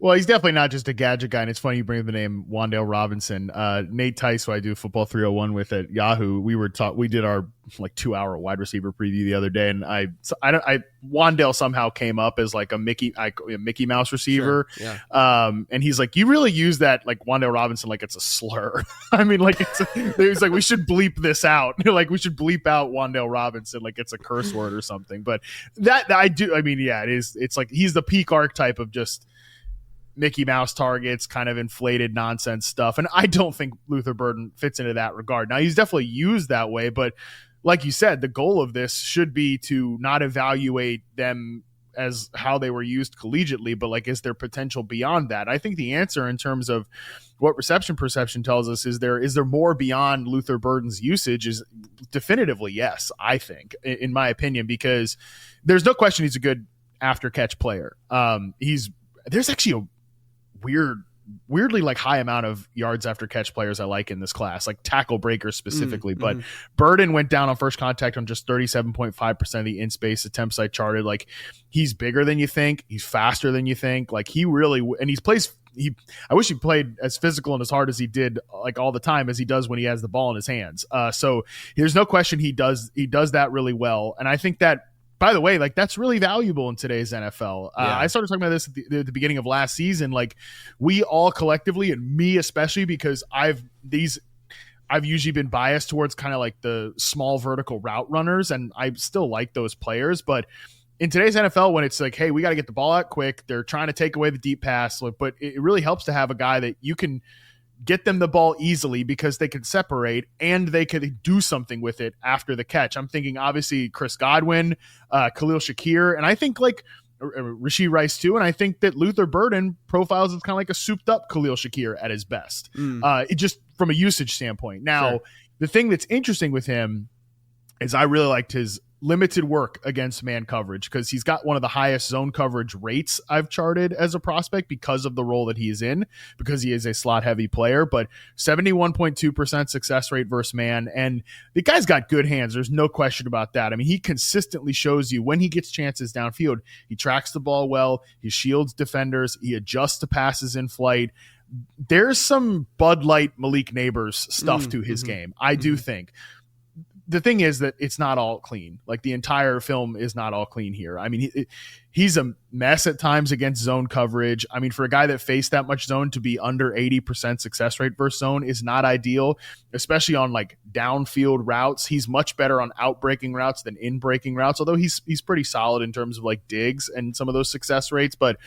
Speaker 3: Well, he's definitely not just a gadget guy, and it's funny you bring up the name Wan'Dale Robinson. Nate Tice, who I do Football 301 with at Yahoo, we did our 2-hour wide receiver preview the other day, and Wan'Dale somehow came up as like a Mickey Mouse receiver.
Speaker 2: Sure. Yeah.
Speaker 3: And he's like, you really use that like Wan'Dale Robinson like it's a slur. I mean, like he's like, we should bleep this out. Like we should bleep out Wan'Dale Robinson like it's a curse word or something. But that I do. I mean, yeah, it is. It's like he's the peak archetype of just Mickey Mouse targets, kind of inflated nonsense stuff. And I don't think Luther Burden fits into that regard. Now, he's definitely used that way, but like you said, the goal of this should be to not evaluate them as how they were used collegiately, but like, is there potential beyond that? I think the answer in terms of what reception perception tells us is there more beyond Luther Burden's usage is definitively yes, I think, in my opinion, because there's no question he's a good after catch player. There's actually a weirdly like high amount of yards after catch players I like in this class, like tackle breakers specifically. But Burden went down on first contact on just 37.5% of the in space attempts I charted. Like he's bigger than you think. He's faster than you think. Like he really, and I wish he played as physical and as hard as he did like all the time as he does when he has the ball in his hands. So there's no question he does that really well. And I think that, by the way, like that's really valuable in today's NFL. I started talking about this at the beginning of last season. Like we all collectively, and me especially, because I've usually been biased towards kind of like the small vertical route runners, and I still like those players. But in today's NFL, when it's like, hey, we got to get the ball out quick, they're trying to take away the deep pass, but it really helps to have a guy that you can get them the ball easily because they can separate and they could do something with it after the catch. I'm thinking obviously Chris Godwin, Khalil Shakir, and I think like Rashee Rice too. And I think that Luther Burden profiles is kind of like a souped up Khalil Shakir at his best. It just from a usage standpoint. Now, The thing that's interesting with him is I really liked his limited work against man coverage because he's got one of the highest zone coverage rates I've charted as a prospect because of the role that he is in, because he is a slot heavy player, but 71.2% success rate versus man. And the guy's got good hands. There's no question about that. I mean, he consistently shows you when he gets chances downfield, he tracks the ball well, he shields defenders, he adjusts to passes in flight. There's some Bud Light Malik Neighbors stuff to his game. I do think. The thing is that it's not all clean. Like the entire film is not all clean here. I mean, he's a mess at times against zone coverage. I mean, for a guy that faced that much zone to be under 80% success rate versus zone is not ideal, especially on like downfield routes. He's much better on out breaking routes than in breaking routes, although he's pretty solid in terms of like digs and some of those success rates. But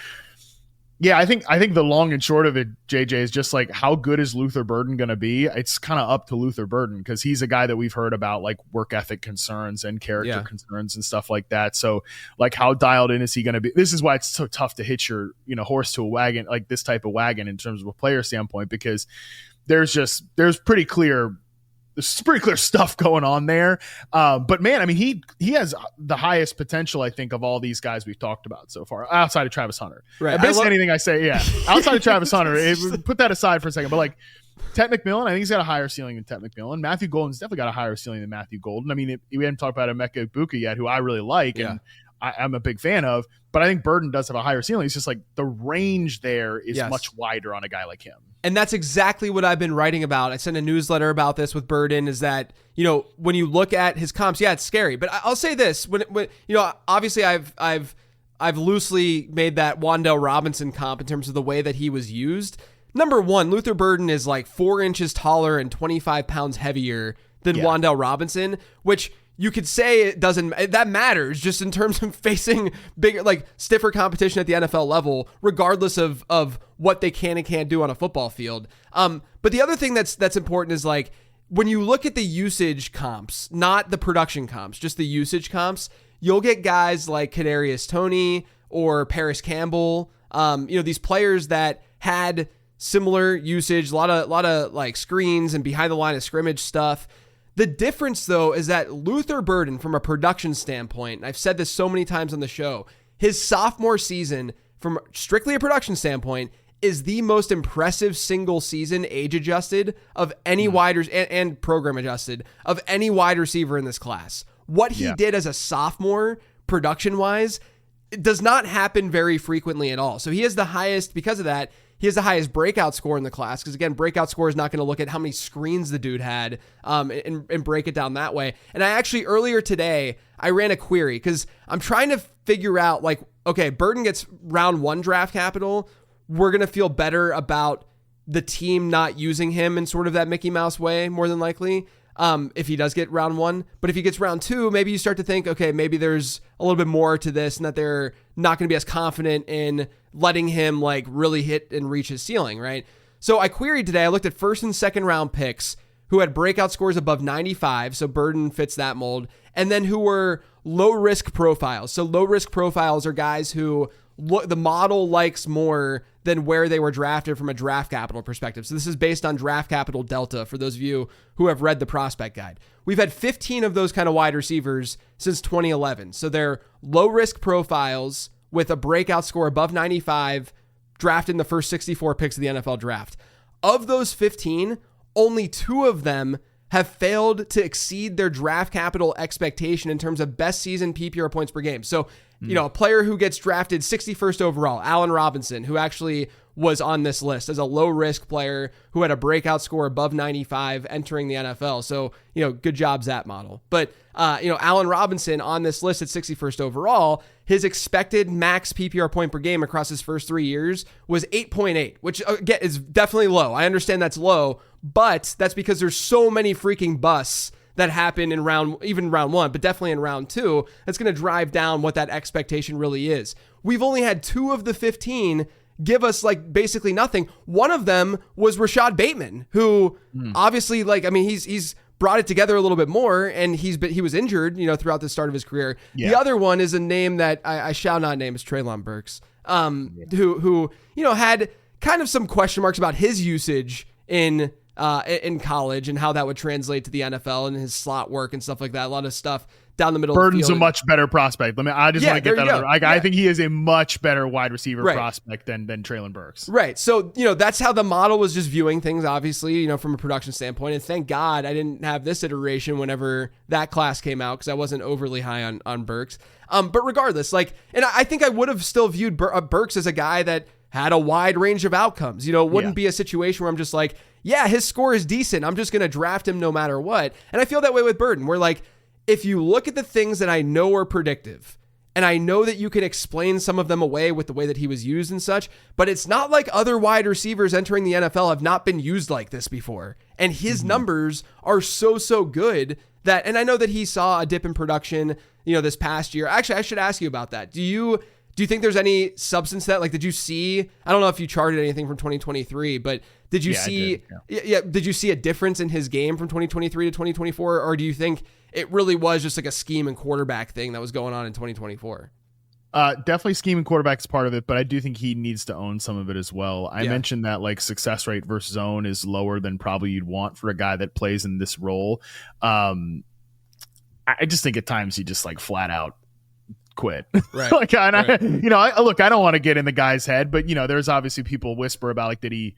Speaker 3: yeah, I think the long and short of it, JJ, is just like how good is Luther Burden going to be? It's kind of up to Luther Burden because he's a guy that we've heard about like work ethic concerns and character concerns and stuff like that. So like how dialed in is he going to be? This is why it's so tough to hitch your horse to a wagon, like this type of wagon in terms of a player standpoint, because there's pretty clear stuff going on there. But man, I mean, he has the highest potential, I think, of all these guys we've talked about so far, outside of Travis Hunter. Right. Basically anything I say, outside of Travis Hunter, put that aside for a second. But like Tet McMillan, I think he's got a higher ceiling than Tet McMillan. Matthew Golden's definitely got a higher ceiling than Matthew Golden. I mean, we haven't talked about Amecha Ibuka yet, who I really like and I'm a big fan of. But I think Burden does have a higher ceiling. It's just like the range there is much wider on a guy like him.
Speaker 2: And that's exactly what I've been writing about. I sent a newsletter about this with Burden, is that, when you look at his comps, it's scary. But I'll say this, when obviously I've loosely made that Wan'Dale Robinson comp in terms of the way that he was used. Number one, Luther Burden is like 4 inches taller and 25 pounds heavier than Wan'Dale Robinson, which you could say that matters just in terms of facing bigger, like stiffer competition at the NFL level, regardless of what they can and can't do on a football field. But the other thing that's important is like, when you look at the usage comps, not the production comps, just the usage comps, you'll get guys like Kadarius Toney or Paris Campbell, these players that had similar usage, a lot of like screens and behind the line of scrimmage stuff. The difference, though, is that Luther Burden, from a production standpoint, and I've said this so many times on the show, his sophomore season from strictly a production standpoint, is the most impressive single season age adjusted of any and program adjusted of any wide receiver in this class. What he did as a sophomore production wise, it does not happen very frequently at all. So he has the highest, because of that, he has the highest breakout score in the class. Because again, breakout score is not going to look at how many screens the dude had and break it down that way. And I actually earlier today, I ran a query because I'm trying to figure out like, okay, Burden gets round 1 draft capital. We're going to feel better about the team not using him in sort of that Mickey Mouse way, more than likely, if he does get round 1. But if he gets round 2, maybe you start to think, okay, maybe there's a little bit more to this and that they're not going to be as confident in letting him like really hit and reach his ceiling, right? So I queried today, I looked at first and second round picks who had breakout scores above 95, so Burden fits that mold, and then who were low risk profiles. So low risk profiles are guys who the model likes more than where they were drafted from a draft capital perspective. So this is based on draft capital delta for those of you who have read the prospect guide. We've had 15 of those kind of wide receivers since 2011. So they're low risk profiles with a breakout score above 95, drafted in the first 64 picks of the NFL draft. Of those 15, only 2 of them have failed to exceed their draft capital expectation in terms of best season PPR points per game. So, you know, a player who gets drafted 61st overall, Allen Robinson, who actually was on this list as a low risk player who had a breakout score above 95 entering the NFL. So, you know, good job, Zap model. But, you know, Allen Robinson on this list at 61st overall, his expected max PPR point per game across his first 3 years was 8.8, which again is definitely low. I understand that's low, but that's because there's so many freaking busts that happen in round 1, but definitely in round 2. That's going to drive down what that expectation really is. We've only had 2 of the 15 give us like basically nothing. One of them was Rashad Bateman, who obviously he's brought it together a little bit more, and he was injured, you know, throughout the start of his career. Yeah. The other one is a name that I shall not name, is Treylon Burks, who you know had kind of some question marks about his usage in college and how that would translate to the NFL and his slot work and stuff like that. A lot of stuff down the middle.
Speaker 3: Burden's
Speaker 2: of the field.
Speaker 3: A much better prospect. I just want to get that. I think he is a much better wide receiver prospect than Treylon Burks.
Speaker 2: Right. So, you know, that's how the model was just viewing things, obviously, you know, from a production standpoint. And thank God I didn't have this iteration whenever that class came out, because I wasn't overly high on Burks. But regardless, like, and I think I would have still viewed Burks as a guy that had a wide range of outcomes. You know, it wouldn't be a situation where I'm just like, yeah, his score is decent, I'm just going to draft him no matter what. And I feel that way with Burden. We're like, if you look at the things that I know are predictive, and I know that you can explain some of them away with the way that he was used and such, but it's not like other wide receivers entering the NFL have not been used like this before. And his numbers are so good that, and I know that he saw a dip in production, you know, this past year. Actually, I should ask you about that. Do you think there's any substance to that? Like, did you see, I don't know if you charted anything from 2023, but did you did you see a difference in his game from 2023 to 2024? Or do you think it really was just like a scheme and quarterback thing that was going on in 2024?
Speaker 3: Definitely scheme and quarterback is part of it, but I do think he needs to own some of it as well. I mentioned that like success rate versus own is lower than probably you'd want for a guy that plays in this role. I just think at times he just like flat out quit.
Speaker 2: Right.
Speaker 3: Like, I don't want to get in the guy's head, but you know, there's obviously people whisper about like, did he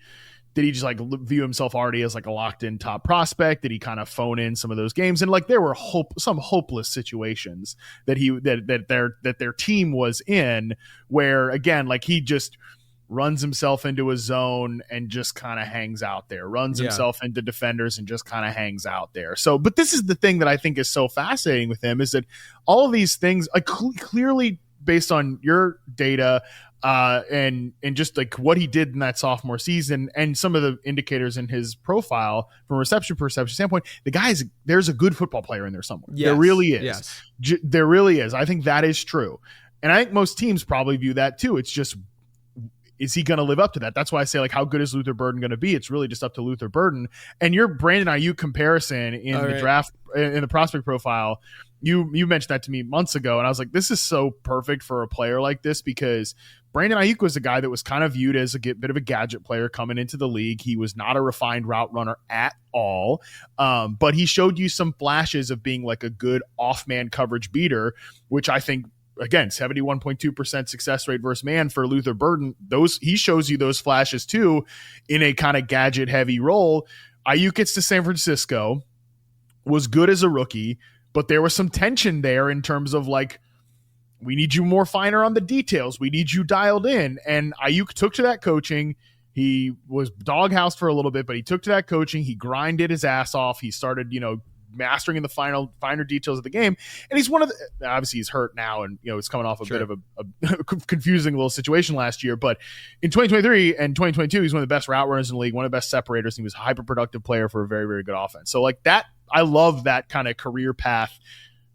Speaker 3: just like view himself already as like a locked in top prospect? Did he kind of phone in some of those games? And like, there were some hopeless situations that their team was in where, again, like he just runs himself into a zone and just kind of hangs out there, runs himself into defenders and just kind of hangs out there. So, but this is the thing that I think is so fascinating with him, is that all of these things clearly based on your data, and just like what he did in that sophomore season and some of the indicators in his profile from a reception perception standpoint, there's a good football player in there somewhere. Yes. There really is. Yes. There really is. I think that is true. And I think most teams probably view that too. It's just, is he going to live up to that? That's why I say, like, how good is Luther Burden going to be? It's really just up to Luther Burden. And your Brandon Ayuk comparison in draft, in the prospect profile, you mentioned that to me months ago, and I was like, this is so perfect for a player like this, because Brandon Ayuk was a guy that was kind of viewed as a bit of a gadget player coming into the league. He was not a refined route runner at all, but he showed you some flashes of being like a good off-man coverage beater, which I think again, 71.2% success rate versus man for Luther Burden. He shows you those flashes too in a kind of gadget heavy role. Ayuk gets to San Francisco, was good as a rookie, but there was some tension there in terms of like, we need you more finer on the details. We need you dialed in. And Ayuk took to that coaching. He was doghoused for a little bit, but he took to that coaching. He grinded his ass off. He started, mastering in the finer details of the game. And he's obviously he's hurt now, and it's coming off a bit of a confusing little situation last year. But in 2023 and 2022, he's one of the best route runners in the league, one of the best separators. He was a hyper productive player for a very, very good offense. So like that, I love that kind of career path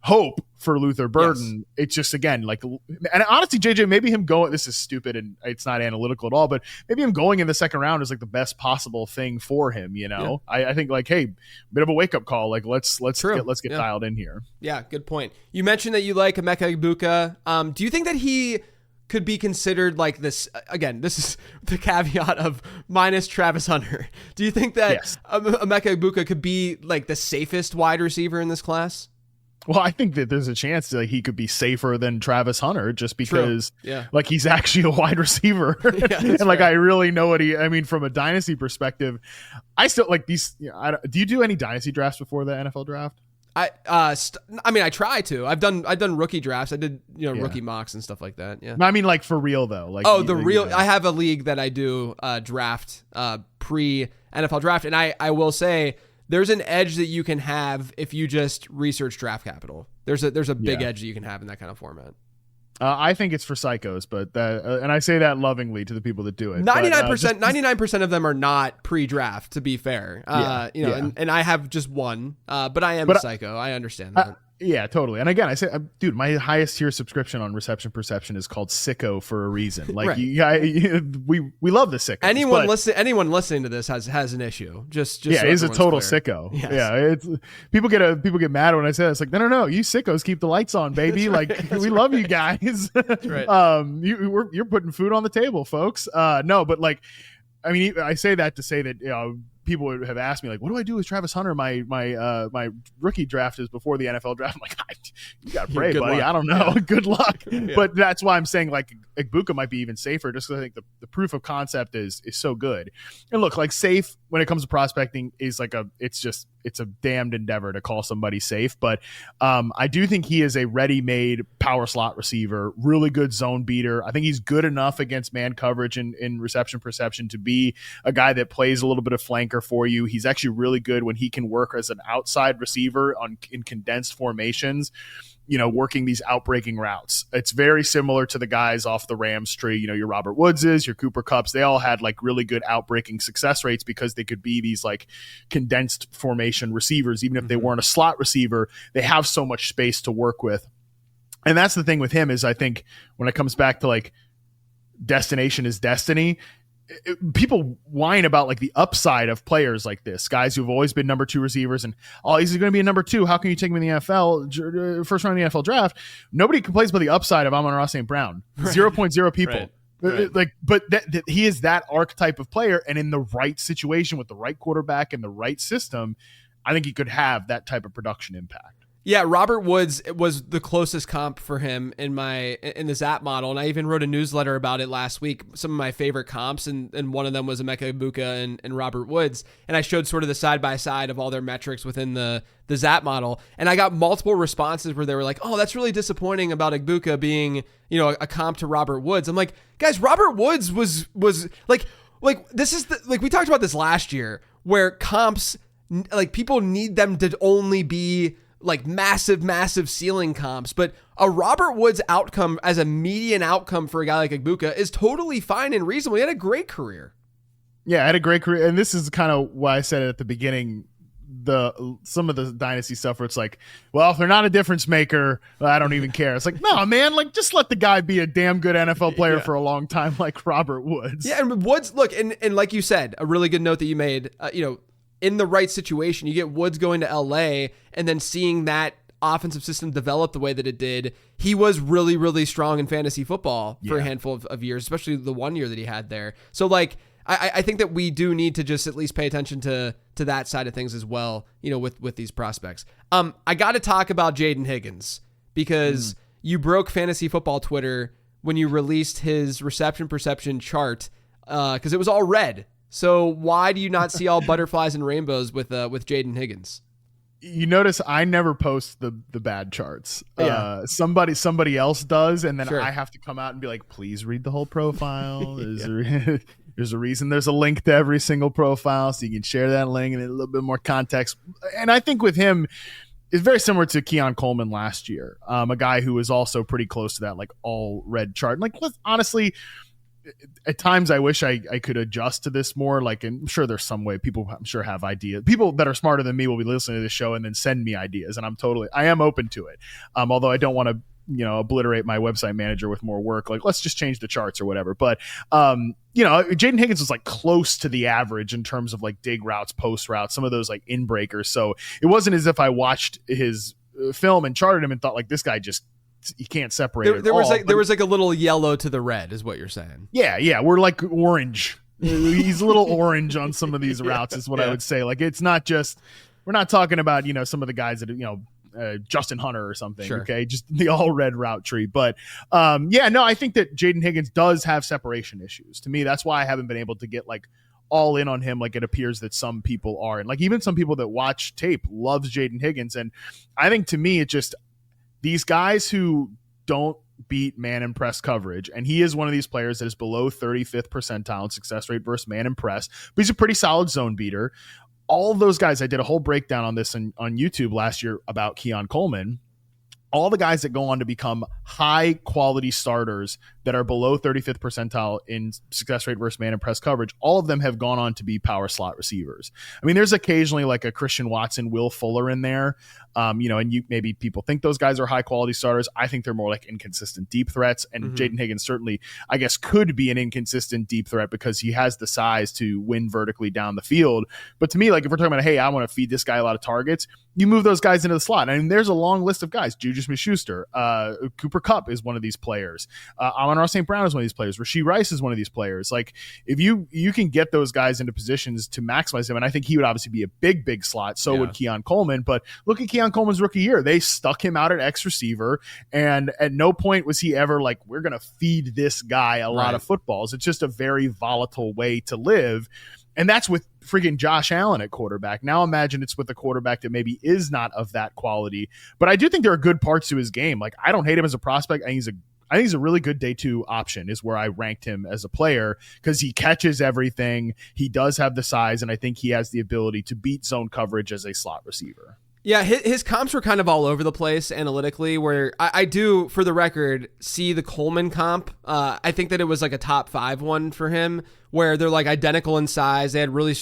Speaker 3: hope for Luther Burden. Yes. It's just, again, like, and honestly, JJ, maybe him going, this is stupid and it's not analytical at all, but maybe him going in the second round is like the best possible thing for him. Yeah. I think like, hey, bit of a wake up call. Like let's get dialed in here.
Speaker 2: Yeah. Good point. You mentioned that you like Amecha Ibuka. Do you think that he could be considered like this? Again, this is the caveat of minus Travis Hunter. Do you think that Amecha Ibuka could be like the safest wide receiver in this class?
Speaker 3: Well, I think that there's a chance that he could be safer than Travis Hunter just because like he's actually a wide receiver. And like, I really know what from a dynasty perspective, I still like these. Do you do any dynasty drafts before the NFL draft?
Speaker 2: I try to. I've done rookie drafts. I did, rookie mocks and stuff like that. Yeah.
Speaker 3: I mean, like for real though. Like
Speaker 2: I have a league that I do draft pre NFL draft, and I will say, there's an edge that you can have if you just research draft capital. There's a big edge that you can have in that kind of format.
Speaker 3: I think it's for psychos, but and I say that lovingly to the people that do it.
Speaker 2: 99% of them are not pre-draft, to be fair. And I have just one, but I am a psycho. I understand that.
Speaker 3: Yeah, totally. And again, I say, dude, my highest tier subscription on Reception Perception is called Sicko for a reason. Like, we love the Sicko.
Speaker 2: Anyone listening to this has an issue. Just
Speaker 3: he's a total sicko. Yes. Yeah, it's people get mad when I say that. It's like, no, you sickos keep the lights on, baby. Like, we love you guys. That's right. You're putting food on the table, folks. No, but like, I say that to say that people would have asked me like, what do I do with Travis Hunter? My rookie draft is before the NFL draft. I'm like, you got to pray, buddy. Luck. I don't know. Yeah. Good luck. Yeah. But that's why I'm saying like Ibuka might be even safer, just because I think the proof of concept is so good. And look, like safe when it comes to prospecting is like it's a damned endeavor to call somebody safe. But I do think he is a ready-made power slot receiver, really good zone beater. I think he's good enough against man coverage in reception perception to be a guy that plays a little bit of flanker for you. He's actually really good when he can work as an outside receiver in condensed formations, working these outbreaking routes. It's very similar to the guys off the Rams tree, your Robert Woodses, your Cooper Kupps. They all had like really good outbreaking success rates because they could be these like condensed formation receivers. Even if they weren't a slot receiver, they have so much space to work with. And that's the thing with him is I think when it comes back to like destination is destiny, people whine about like the upside of players like this, guys who've always been number 2 receivers, and he's going to be a number 2. How can you take him in the NFL first round of the NFL draft? Nobody complains about the upside of Amon-Ra St. Brown. 0.0 people. Right. Like, but he is that archetype of player, and in the right situation with the right quarterback and the right system, I think he could have that type of production impact.
Speaker 2: Yeah, Robert Woods was the closest comp for him in the Zap model, and I even wrote a newsletter about it last week, some of my favorite comps, and one of them was Amecha Ibuka and Robert Woods, and I showed sort of the side-by-side of all their metrics within the Zap model, and I got multiple responses where they were like, oh, that's really disappointing about Ibuka being, a comp to Robert Woods. I'm like, guys, Robert Woods was like this is we talked about this last year, where comps, like people need them to only be like massive ceiling comps, but a Robert Woods outcome as a median outcome for a guy like Ibuka is totally fine and reasonable. He had a great career.
Speaker 3: Yeah, I had a great career. And this is kind of why I said it at the beginning, some of the dynasty stuff where it's like, well, if they're not a difference maker, I don't even care. It's like, no, man, like just let the guy be a damn good NFL player for a long time, like Robert Woods.
Speaker 2: Yeah. And Woods, look, and like you said, a really good note that you made, in the right situation, you get Woods going to LA and then seeing that offensive system develop the way that it did. He was really, really strong in fantasy football for a handful of years, especially the 1 year that he had there. So like, I think that we do need to just at least pay attention to that side of things as well, with these prospects. I got to talk about Jaden Higgins because, you broke fantasy football Twitter when you released his reception perception chart because it was all red. So why do you not see all butterflies and rainbows with Jaden Higgins?
Speaker 3: You notice I never post the bad charts.
Speaker 2: Yeah.
Speaker 3: Somebody else does, and then
Speaker 2: Sure.
Speaker 3: I have to come out and be like, please read the whole profile. There's a reason there's a link to every single profile, so you can share that link and a little bit more context. And I think with him, it's very similar to Keon Coleman last year, a guy who was also pretty close to that like all red chart. And like, honestly, at times I wish I could adjust to this more. Like, and I'm sure there's some way people I'm sure have ideas. People that are smarter than me will be listening to this show and then send me ideas, and I am open to it. Although I don't want to, obliterate my website manager with more work. Like, let's just change the charts or whatever. But Jaden Higgins was like close to the average in terms of like dig routes, post routes, some of those like in breakers. So it wasn't as if I watched his film and charted him and thought like this guy just, you can't separate
Speaker 2: There was like a little yellow to the red is what you're saying.
Speaker 3: Yeah. We're like orange. He's a little orange on some of these routes is what I would say. Like, it's not just, we're not talking about, some of the guys that, Justin Hunter or something.
Speaker 2: Sure.
Speaker 3: Okay. Just the all red route tree. But I think that Jaden Higgins does have separation issues. To me, that's why I haven't been able to get like all in on him. Like it appears that some people are, and like even some people that watch tape loves Jaden Higgins. And I think to me, it just, these guys who don't beat man and press coverage, and he is one of these players that is below 35th percentile in success rate versus man and press, but he's a pretty solid zone beater. All of those guys, I did a whole breakdown on this on YouTube last year about Keon Coleman. All the guys that go on to become high quality starters that are below 35th percentile in success rate versus man and press coverage, all of them have gone on to be power slot receivers. I mean, there's occasionally like a Christian Watson, Will Fuller in there. And maybe people think those guys are high quality starters. I think they're more like inconsistent deep threats. And Jaden Higgins certainly, I guess, could be an inconsistent deep threat because he has the size to win vertically down the field. But to me, like if we're talking about, hey, I want to feed this guy a lot of targets, you move those guys into the slot. I mean, there's a long list of guys. Juju Smith-Schuster, Cooper Kupp is one of these players. Amon-Ra St. Brown is one of these players. Rashee Rice is one of these players. Like if you can get those guys into positions to maximize them, and I think he would obviously be a big slot. So would Keon Coleman. But look at Keon Coleman's rookie year. They stuck him out at X receiver, and at no point was he ever like, we're going to feed this guy a lot of footballs. It's just a very volatile way to live. And that's with freaking Josh Allen at quarterback. Now imagine it's with a quarterback that maybe is not of that quality. But I do think there are good parts to his game. Like I don't hate him as a prospect. I think he's a really good day two option is where I ranked him as a player because he catches everything. He does have the size, and I think he has the ability to beat zone coverage as a slot receiver.
Speaker 2: Yeah, his comps were kind of all over the place analytically, where I do, for the record, see the Coleman comp. I think that it was like a top 5 one for him, where they're like identical in size. They had really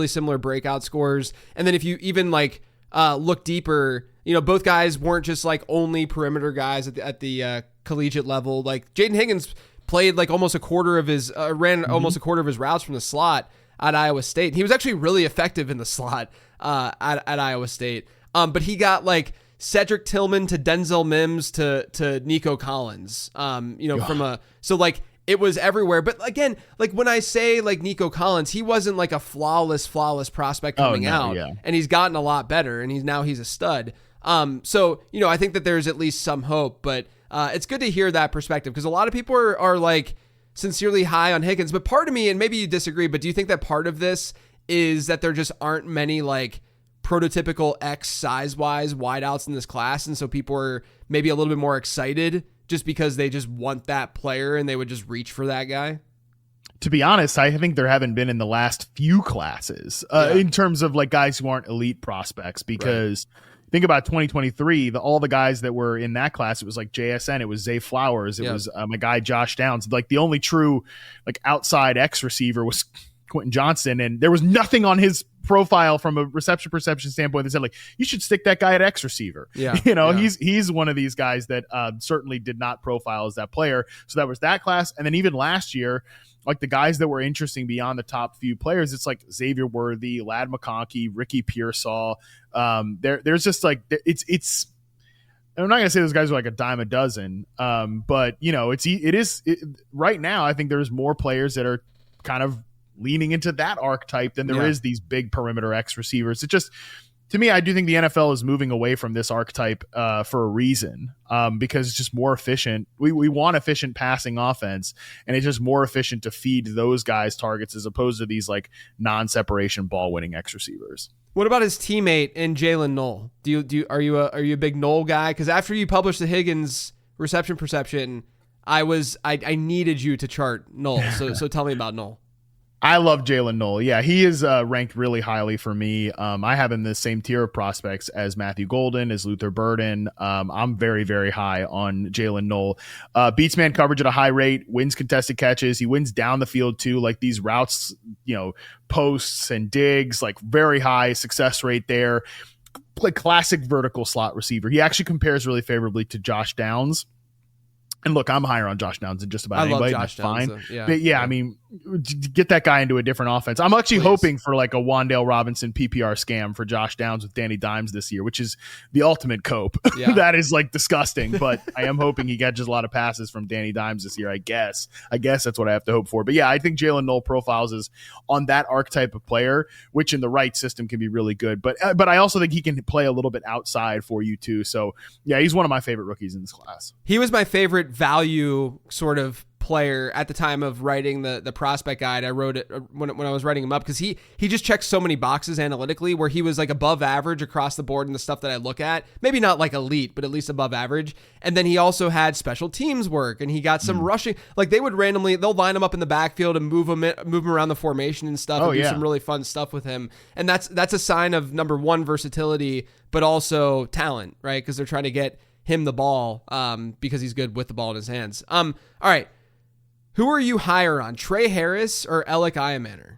Speaker 2: similar breakout scores. And then if you even like look deeper, both guys weren't just like only perimeter guys at the collegiate level. Like Jaden Higgins played like almost a quarter of his, ran almost a quarter of his routes from the slot at Iowa State. He was actually really effective in the slot at Iowa State. But he got like Cedric Tillman to Denzel Mims to Nico Collins, so like it was everywhere. But again, like when I say like Nico Collins, he wasn't like a flawless prospect coming out, and he's gotten a lot better, and he's a stud. So I think that there's at least some hope, but it's good to hear that perspective because a lot of people are like sincerely high on Higgins, but part of me, and maybe you disagree, but do you think that part of this is that there just aren't many like prototypical X size-wise wideouts in this class, and so people are maybe a little bit more excited just because they just want that player and they would just reach for that guy?
Speaker 3: To be honest, I think there haven't been in the last few classes in terms of like guys who aren't elite prospects because think about 2023, all the guys that were in that class, it was like JSN, it was Zay Flowers, it was my guy Josh Downs. Like the only true like outside X receiver was Quentin Johnston, and there was nothing on his profile from a reception perception standpoint that said like you should stick that guy at X receiver. He's one of these guys that certainly did not profile as that player. So that was that class. And then even last year, like the guys that were interesting beyond the top few players, it's like Xavier Worthy, Ladd McConkey, Ricky Pearsall. There's just like it's I'm not gonna say those guys are like a dime a dozen, but it is right now. I think there's more players that are kind of leaning into that archetype than there is these big perimeter X receivers. It just, to me, I do think the NFL is moving away from this archetype for a reason, because it's just more efficient. We want efficient passing offense, and it's just more efficient to feed those guys targets as opposed to these like non-separation ball winning X receivers.
Speaker 2: What about his teammate in Jaylen Null? Are you a big Null guy? Because after you published the Higgins reception perception, I needed you to chart Null. So tell me about Null.
Speaker 3: I love Jaylen Null. Yeah, he is ranked really highly for me. I have him in the same tier of prospects as Matthew Golden, as Luther Burden. I'm very, very high on Jaylen Null. Beats man coverage at a high rate, wins contested catches. He wins down the field too, like these routes, posts and digs, like very high success rate there. Like classic vertical slot receiver. He actually compares really favorably to Josh Downs. And look, I'm higher on Josh Downs than just about anybody. That's fine. But yeah, I mean, get that guy into a different offense. I'm actually hoping for like a Wan'Dale Robinson PPR scam for Josh Downs with Danny Dimes this year, which is the ultimate cope. Yeah. That is like disgusting, but I am hoping he catches a lot of passes from Danny Dimes this year. I guess that's what I have to hope for. But yeah, I think Jaylen Null profiles is on that archetype of player, which in the right system can be really good. But I also think he can play a little bit outside for you too. So yeah, he's one of my favorite rookies in this class.
Speaker 2: He was my favorite value sort of player at the time of writing the prospect guide. I wrote it when I was writing him up because he just checks so many boxes analytically where he was like above average across the board in the stuff that I look at. Maybe not like elite, but at least above average. And then he also had special teams work and he got some rushing. Like they'll line him up in the backfield and move him around the formation and stuff and do some really fun stuff with him. And that's a sign of number one, versatility, but also talent, right? Because they're trying to get him the ball because he's good with the ball in his hands. All right. Who are you higher on, Trey Harris or Alec Ayman?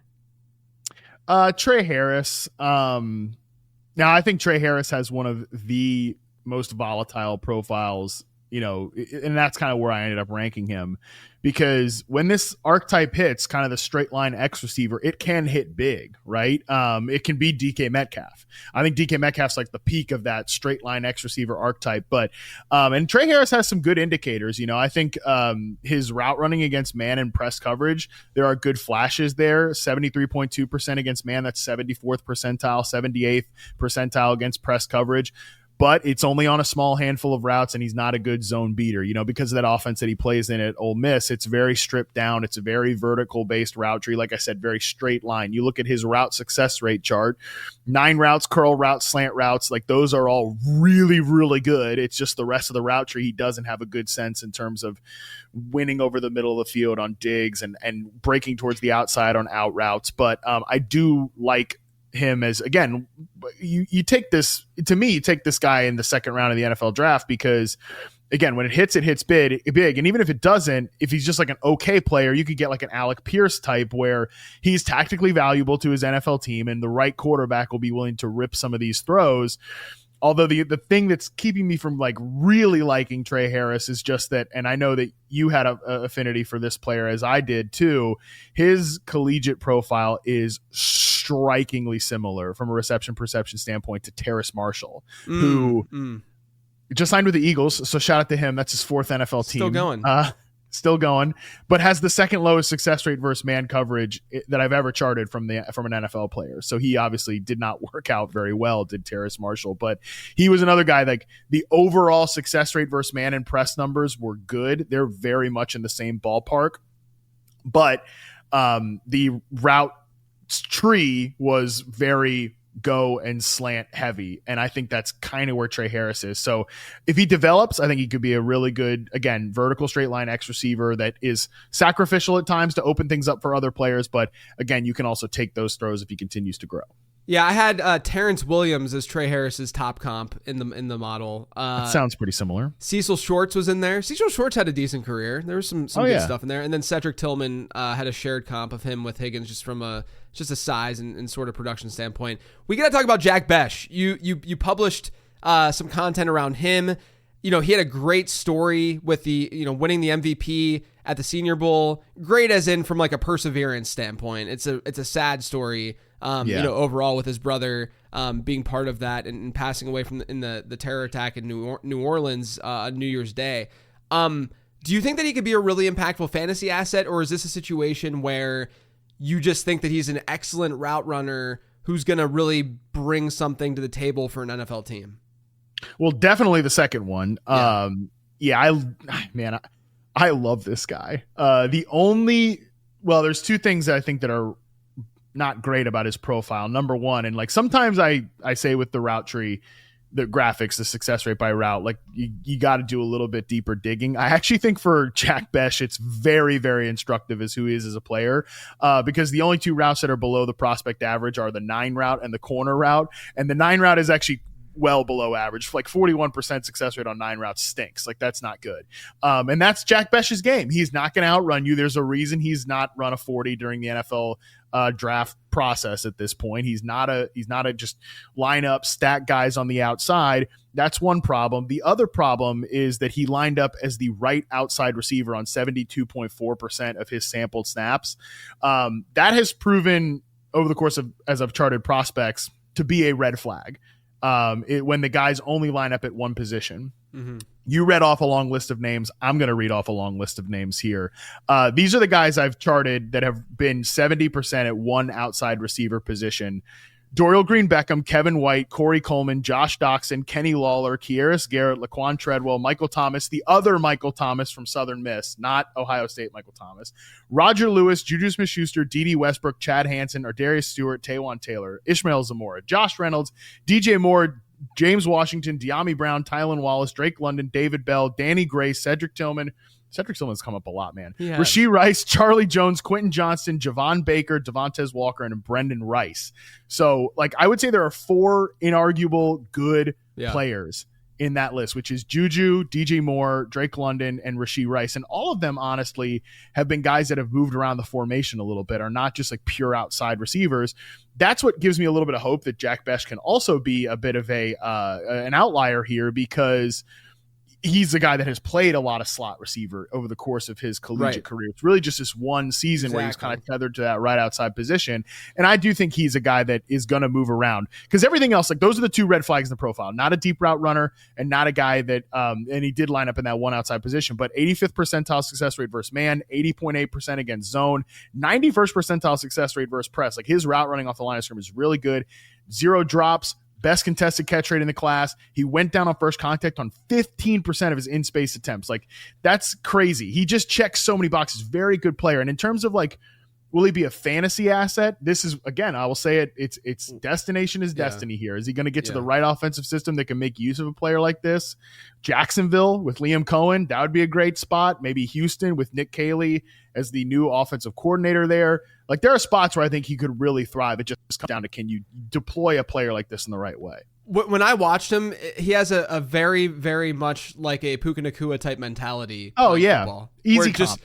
Speaker 3: Trey Harris. Now, I think Trey Harris has one of the most volatile profiles, and that's kind of where I ended up ranking him. Because when this archetype hits kind of the straight line X receiver, it can hit big, right? It can be DK Metcalf. I think DK Metcalf's like the peak of that straight line X receiver archetype. But and Trey Harris has some good indicators. I think his route running against man and press coverage, there are good flashes there. 73.2% against man, that's 74th percentile, 78th percentile against press coverage. But it's only on a small handful of routes, and he's not a good zone beater, because of that offense that he plays in at Ole Miss. It's very stripped down. It's a very vertical-based route tree. Like I said, very straight line. You look at his route success rate chart, 9 routes, curl routes, slant routes, like those are all really, really good. It's just the rest of the route tree, he doesn't have a good sense in terms of winning over the middle of the field on digs and breaking towards the outside on out routes. But I do like him as, again, you take this guy in the second round of the NFL draft because, again, when it hits big. And even if it doesn't, if he's just like an okay player, you could get like an Alec Pierce type where he's tactically valuable to his NFL team and the right quarterback will be willing to rip some of these throws. Although the thing that's keeping me from like really liking Trey Harris is just that, and I know that you had a affinity for this player as I did too, his collegiate profile is strikingly similar from a reception perception standpoint to Terrace Marshall, who just signed with the Eagles. So shout out to him. That's his 4th NFL team. Still going, but has the second lowest success rate versus man coverage that I've ever charted from an NFL player. So he obviously did not work out very well, did Terrace Marshall, but he was another guy. Like the overall success rate versus man and press numbers were good. They're very much in the same ballpark, but the route tree was very go and slant heavy. And I think that's kind of where Trey Harris is. So if he develops, I think he could be a really good, again, vertical straight line X receiver that is sacrificial at times to open things up for other players. But again, you can also take those throws if he continues to grow.
Speaker 2: Yeah, I had Terrence Williams as Trey Harris's top comp in the model.
Speaker 3: That sounds pretty similar.
Speaker 2: Cecil Shorts was in there. Cecil Shorts had a decent career. There was some good stuff in there. And then Cedric Tillman had a shared comp of him with Higgins just from a size and sort of production standpoint. We got to talk about Jack Besh. You published some content around him. He had a great story with the winning the MVP at the Senior Bowl. Great as in from like a perseverance standpoint. It's a sad story. Overall with his brother being part of that and passing away in the terror attack in New Orleans on New Year's Day. Do you think that he could be a really impactful fantasy asset, or is this a situation where you just think that he's an excellent route runner who's going to really bring something to the table for an NFL team?
Speaker 3: Well, definitely the second one. I love this guy. There's two things that I think that are not great about his profile. Number one, and like sometimes I say with the route tree, the graphics, the success rate by route, like you got to do a little bit deeper digging. I actually think for Jack Besh, it's very, very instructive as who he is as a player, because the only two routes that are below the prospect average are the 9 route and the corner route. And the 9 route is actually well below average. Like 41% success rate on 9 routes stinks. Like that's not good. And that's Jack Besh's game. He's not going to outrun you. There's a reason he's not run a 40 during the NFL draft process at this point. He's not a just line up stack guys on the outside. That's one problem. The other problem is that he lined up as the right outside receiver on 72.4% of his sampled snaps. That has proven over the course of as I've charted prospects to be a red flag. When the guys only line up at one position. Mm-hmm. You read off a long list of names. I'm going to read off a long list of names here. These are the guys I've charted that have been 70% at one outside receiver position. Dorial Green-Beckham, Kevin White, Corey Coleman, Josh Doxson, Kenny Lawler, Kieris Garrett, Laquan Treadwell, Michael Thomas, the other Michael Thomas from Southern Miss, not Ohio State Michael Thomas, Roger Lewis, Juju Smith-Schuster, D.D. Westbrook, Chad Hansen, Ardarius Stewart, Taywan Taylor, Ishmael Zamora, Josh Reynolds, DJ Moore, James Washington, De'Ami Brown, Tylan Wallace, Drake London, David Bell, Danny Gray, Cedric Tillman. Cedric Tillman's come up a lot, man. Rashee Rice, Charlie Jones, Quentin Johnston, Javon Baker, Devontae Walker, and Brendan Rice. So, like, I would say there are 4 inarguable good players in that list, which is Juju, DJ Moore, Drake London, and Rashee Rice. And all of them, honestly, have been guys that have moved around the formation a little bit, are not just like pure outside receivers. That's what gives me a little bit of hope that Jack Besh can also be a bit of an outlier here, because he's a guy that has played a lot of slot receiver over the course of his collegiate career. It's really just this one season where he's kind of tethered to that right outside position. And I do think he's a guy that is going to move around, because everything else, like those are the 2 red flags in the profile, not a deep route runner and not a guy that, and he did line up in that one outside position, but 85th percentile success rate versus man, 80.8% against zone, 91st percentile success rate versus press. Like his route running off the line of scrimmage is really good. 0 drops. Best contested catch rate in the class. He went down on first contact on 15% of his in-space attempts. Like, that's crazy. He just checks so many boxes. Very good player. And in terms of like, will he be a fantasy asset? This is, again, I will say it. It's destination is destiny here. Is he going to get to the right offensive system that can make use of a player like this? Jacksonville with Liam Cohen, that would be a great spot. Maybe Houston with Nick Caley as the new offensive coordinator there. Like, there are spots where I think he could really thrive. It just comes down to, can you deploy a player like this in the right way?
Speaker 2: When I watched him, he has a very, very much like a Puka Nacua type mentality.
Speaker 3: Oh, yeah.
Speaker 2: Football,
Speaker 3: Easy comp.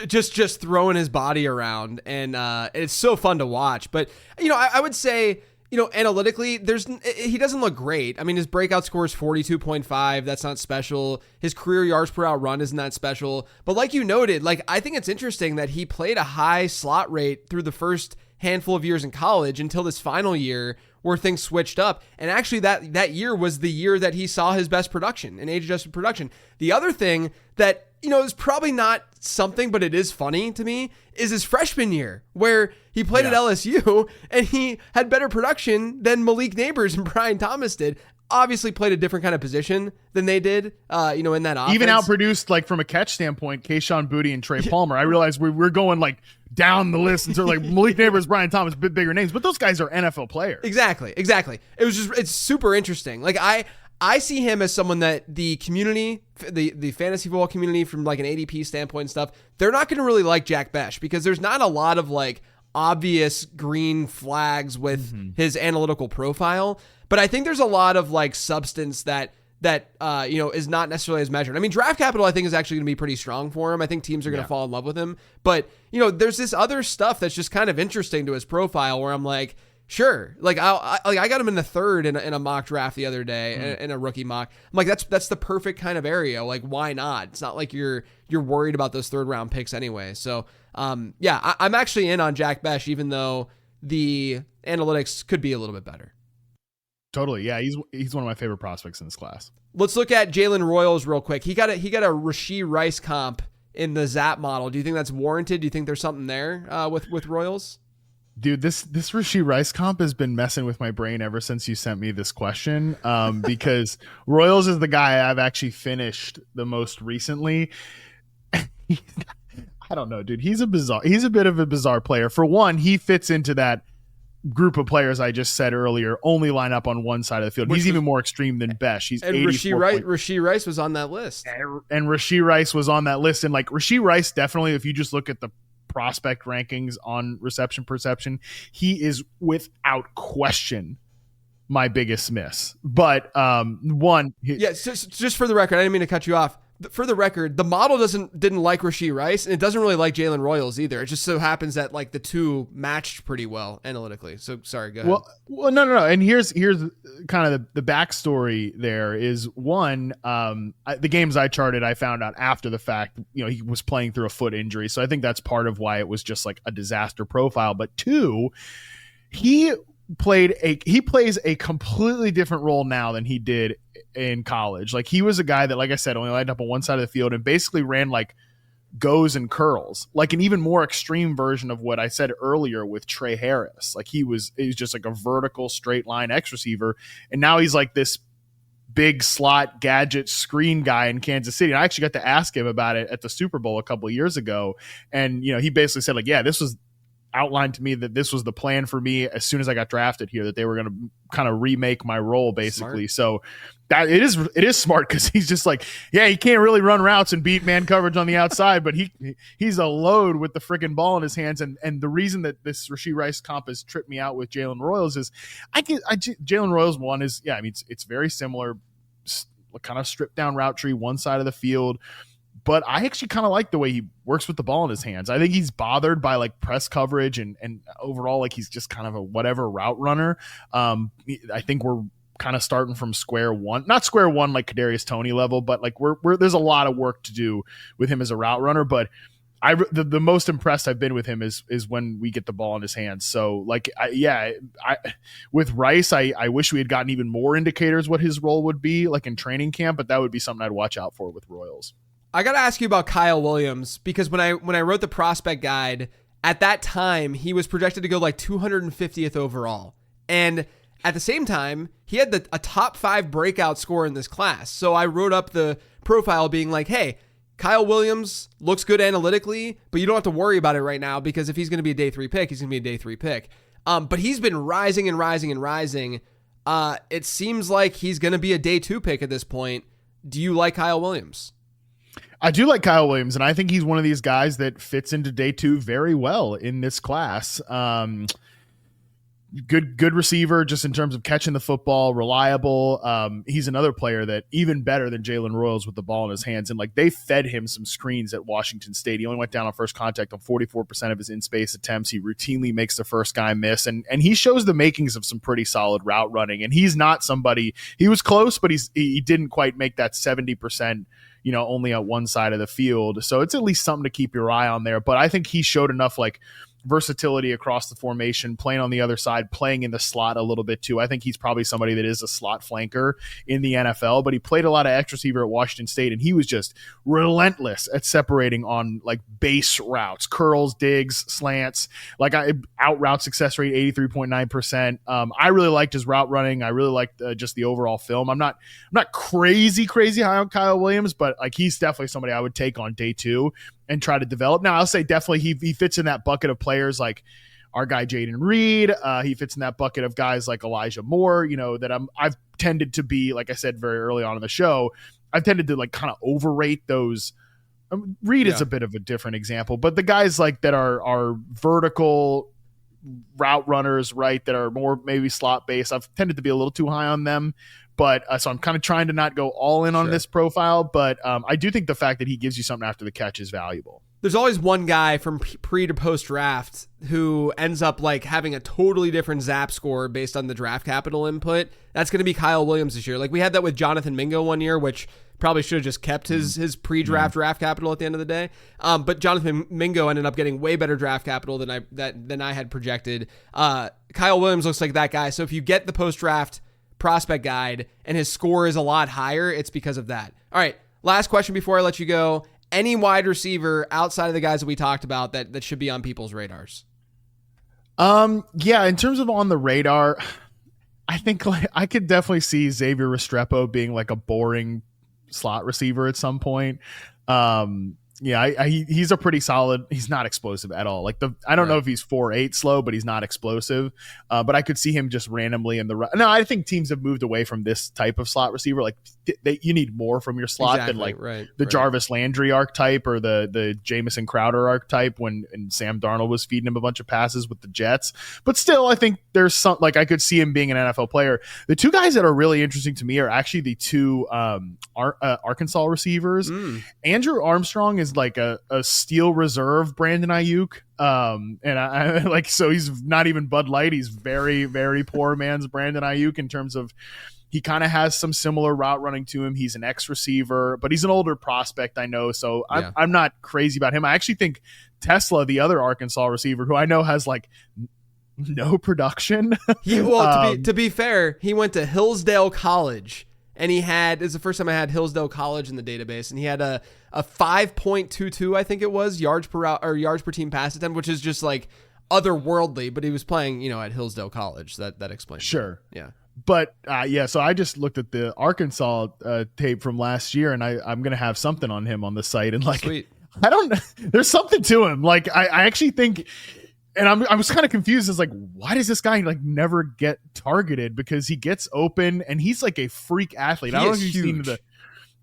Speaker 2: Just throwing his body around, and it's so fun to watch. But, I would say, analytically, he doesn't look great. I mean, his breakout score is 42.5. That's not special. His career yards per out run isn't that special. But like you noted, like, I think it's interesting that he played a high slot rate through the first handful of years in college until this final year where things switched up. And actually that year was the year that he saw his best production and age-adjusted production. The other thing that, is probably not something, but it is funny to me, is his freshman year, where he played at LSU and he had better production than Malik Neighbors and Brian Thomas did. Obviously played a different kind of position than they did, in that offense.
Speaker 3: Even outproduced, like, from a catch standpoint, Keyshawn Boutte and Trey Palmer. I realize we're going, like, down the list and sort of like Malik Neighbors, Brian Thomas, bit bigger names, but those guys are NFL players.
Speaker 2: Exactly. It's super interesting. Like, I see him as someone that the community, the fantasy football community, from like an ADP standpoint and stuff, they're not going to really like Jack Besh, because there's not a lot of like obvious green flags with his analytical profile. But I think there's a lot of like substance that is not necessarily as measured. I mean, draft capital, I think, is actually going to be pretty strong for him. I think teams are going to fall in love with him. But, there's this other stuff that's just kind of interesting to his profile where I'm like, sure. Like, I got him in the 3rd in a mock draft the other day, in a rookie mock. I'm like, that's the perfect kind of area. Like, why not? It's not like you're worried about those 3rd round picks anyway. So, I'm actually in on Jack Besh, even though the analytics could be a little bit better.
Speaker 3: Totally. Yeah. He's one of my favorite prospects in this class.
Speaker 2: Let's look at Jaylen Royals real quick. He got a Rashee Rice comp in the Zap model. Do you think that's warranted? Do you think there's something there with Royals?
Speaker 3: Dude, this Rashee Rice comp has been messing with my brain ever since you sent me this question. Because Royals is the guy I've actually finished the most recently. I don't know, dude. He's a bit of a bizarre player. For one, he fits into that group of players I just said earlier, only line up on one side of the field. He's even more extreme than Besh. He's
Speaker 2: and Rashee Rice was on that list.
Speaker 3: And Rashee Rice was on that list. And like Rashee Rice, definitely, if you just look at the prospect rankings on reception perception, he is without question my biggest miss. But
Speaker 2: just for the record, I didn't mean to cut you off. For the record, the model didn't like Rashee Rice, and it doesn't really like Jaylen Royals either. It just so happens that like the two matched pretty well analytically. So sorry, go ahead.
Speaker 3: Well, no. And here's kind of the backstory. There is one, the games I charted, I found out after the fact. He was playing through a foot injury, so I think that's part of why it was just like a disaster profile. But two, he plays a completely different role now than he did in college. Like he was a guy that, like I said, only lined up on one side of the field and basically ran like goes and curls, like an even more extreme version of what I said earlier with Trey Harris. Like he was just like a vertical straight line X receiver. And now he's like this big slot gadget screen guy in Kansas City. And I actually got to ask him about it at the Super Bowl a couple of years ago. And, he basically said like, yeah, this was outlined to me that this was the plan for me as soon as I got drafted here, that they were going to kind of remake my role basically. Smart. So that it is smart, because he's just like, yeah, he can't really run routes and beat man coverage on the outside, but he's a load with the freaking ball in his hands. And the reason that this Rashee Rice comp has tripped me out with Jaylen Royals is Jaylen Royals one is, it's very similar, kind of stripped down route tree, one side of the field. But I actually kind of like the way he works with the ball in his hands. I think he's bothered by like press coverage and overall, like he's just kind of a whatever route runner. I think we're kind of starting from square one, not square one like Kadarius Toney level, but like there's a lot of work to do with him as a route runner. But the most impressed I've been with him is when we get the ball in his hands. So like, with Rice, I wish we had gotten even more indicators what his role would be like in training camp, but that would be something I'd watch out for with Royals.
Speaker 2: I got to ask you about Kyle Williams, because when I wrote the prospect guide, at that time, he was projected to go like 250th overall. And at the same time, he had a top 5 breakout score in this class. So I wrote up the profile being like, hey, Kyle Williams looks good analytically, but you don't have to worry about it right now, because if he's going to be a day 3 pick, he's going to be a day 3 pick. But he's been rising and rising and rising. It seems like he's going to be a day 2 pick at this point. Do you like Kyle Williams?
Speaker 3: I do like Kyle Williams, and I think he's one of these guys that fits into day 2 very well in this class. Good receiver, just in terms of catching the football, reliable. He's another player that even better than Jaylen Royals with the ball in his hands. And like they fed him some screens at Washington State. He only went down on first contact on 44% of his in-space attempts. He routinely makes the first guy miss. And he shows the makings of some pretty solid route running. And he's not somebody, he was close, but he didn't quite make that 70%, only on one side of the field. So it's at least something to keep your eye on there. But I think he showed enough like versatility across the formation, playing on the other side, playing in the slot a little bit too. I think he's probably somebody that is a slot flanker in the NFL, but he played a lot of X receiver at Washington State, and he was just relentless at separating on like base routes, curls, digs, slants, like out route success rate, 83.9%. I really liked his route running. I really liked just the overall film. I'm not crazy high on Kyle Williams, but like he's definitely somebody I would take on day 2 and try to develop. Now, I'll say definitely he fits in that bucket of players like our guy Jaden Reed. He fits in that bucket of guys like Elijah Moore, that I've tended to be, like I said very early on in the show, I've tended to like kind of overrate those. Reed is a bit of a different example, but the guys like that are vertical route runners, right, that are more maybe slot based, I've tended to be a little too high on them. But so I'm kind of trying to not go all in on this profile, but I do think the fact that he gives you something after the catch is valuable.
Speaker 2: There's always one guy from pre to post draft who ends up like having a totally different ZAP score based on the draft capital input. That's going to be Kyle Williams this year. Like we had that with Jonathan Mingo one year, which probably should have just kept his pre-draft draft capital at the end of the day. But Jonathan Mingo ended up getting way better draft capital than I had projected. Kyle Williams looks like that guy. So if you get the post-draft prospect guide and his score is a lot higher, it's because of that. All right, last question before I let you go. Any wide receiver outside of the guys that we talked about that should be on people's radars?
Speaker 3: Yeah, in terms of on the radar, I think like I could definitely see Xavier Restrepo being like a boring slot receiver at some point. Yeah, he's a pretty solid. He's not explosive at all. Like I don't know if he's 4.8 slow, but he's not explosive. But I could see him just randomly in the. No, I think teams have moved away from this type of slot receiver. Like you need more from your slot than like the Jarvis Landry archetype or the Jamison Crowder archetype when Sam Darnold was feeding him a bunch of passes with the Jets. But still, I think there's some like I could see him being an NFL player. The two guys that are really interesting to me are actually the two Arkansas receivers. Andrew Armstrong is like a steel reserve Brandon Ayuk. And I like, so he's not even Bud Light. He's very, very poor man's Brandon Ayuk in terms of he kind of has some similar route running to him. He's an ex receiver, but he's an older prospect, I know. So I'm not crazy about him. I actually think Tesla, the other Arkansas receiver, who I know has like no production.
Speaker 2: To be fair, he went to Hillsdale College. And it's the first time I had Hillsdale College in the database, and he had a 5.22, I think it was, yards per team pass attempt, which is just like otherworldly. But he was playing, at Hillsdale College. That explains.
Speaker 3: Sure,
Speaker 2: it. Yeah.
Speaker 3: But so I just looked at the Arkansas tape from last year, and I'm gonna have something on him on the site, and like
Speaker 2: Sweet.
Speaker 3: I don't know, there's something to him. Like I actually think. And I was kind of confused as like, why does this guy like never get targeted? Because he gets open and he's like a freak athlete. I don't know if you've seen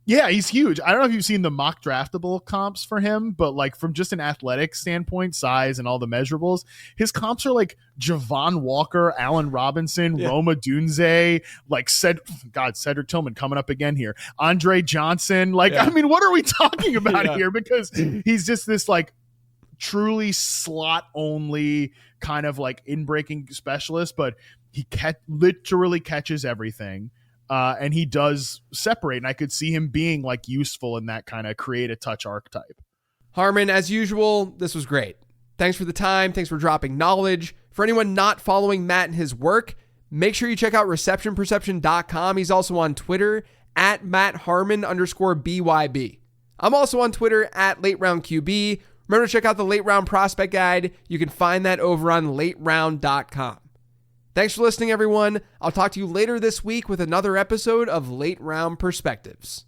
Speaker 3: he's huge. I don't know if you've seen the mock draftable comps for him, but like from just an athletic standpoint, size and all the measurables, his comps are like Javon Walker, Allen Robinson, Roma Dunze, like Cedric Tillman coming up again here, Andre Johnson. Like, I mean, what are we talking about here? Because he's just this like truly slot only kind of like in breaking specialist, but he literally catches everything. And he does separate, and I could see him being like useful in that kind of create a touch archetype.
Speaker 2: Harmon, as usual, this was great. Thanks for the time. Thanks for dropping knowledge. For anyone not following Matt and his work, make sure you check out receptionperception.com. He's also on Twitter at MattHarmon_BYB. I'm also on Twitter at LateRoundQB. Remember to check out the Late Round Prospect Guide. You can find that over on lateround.com. Thanks for listening, everyone. I'll talk to you later this week with another episode of Late Round Perspectives.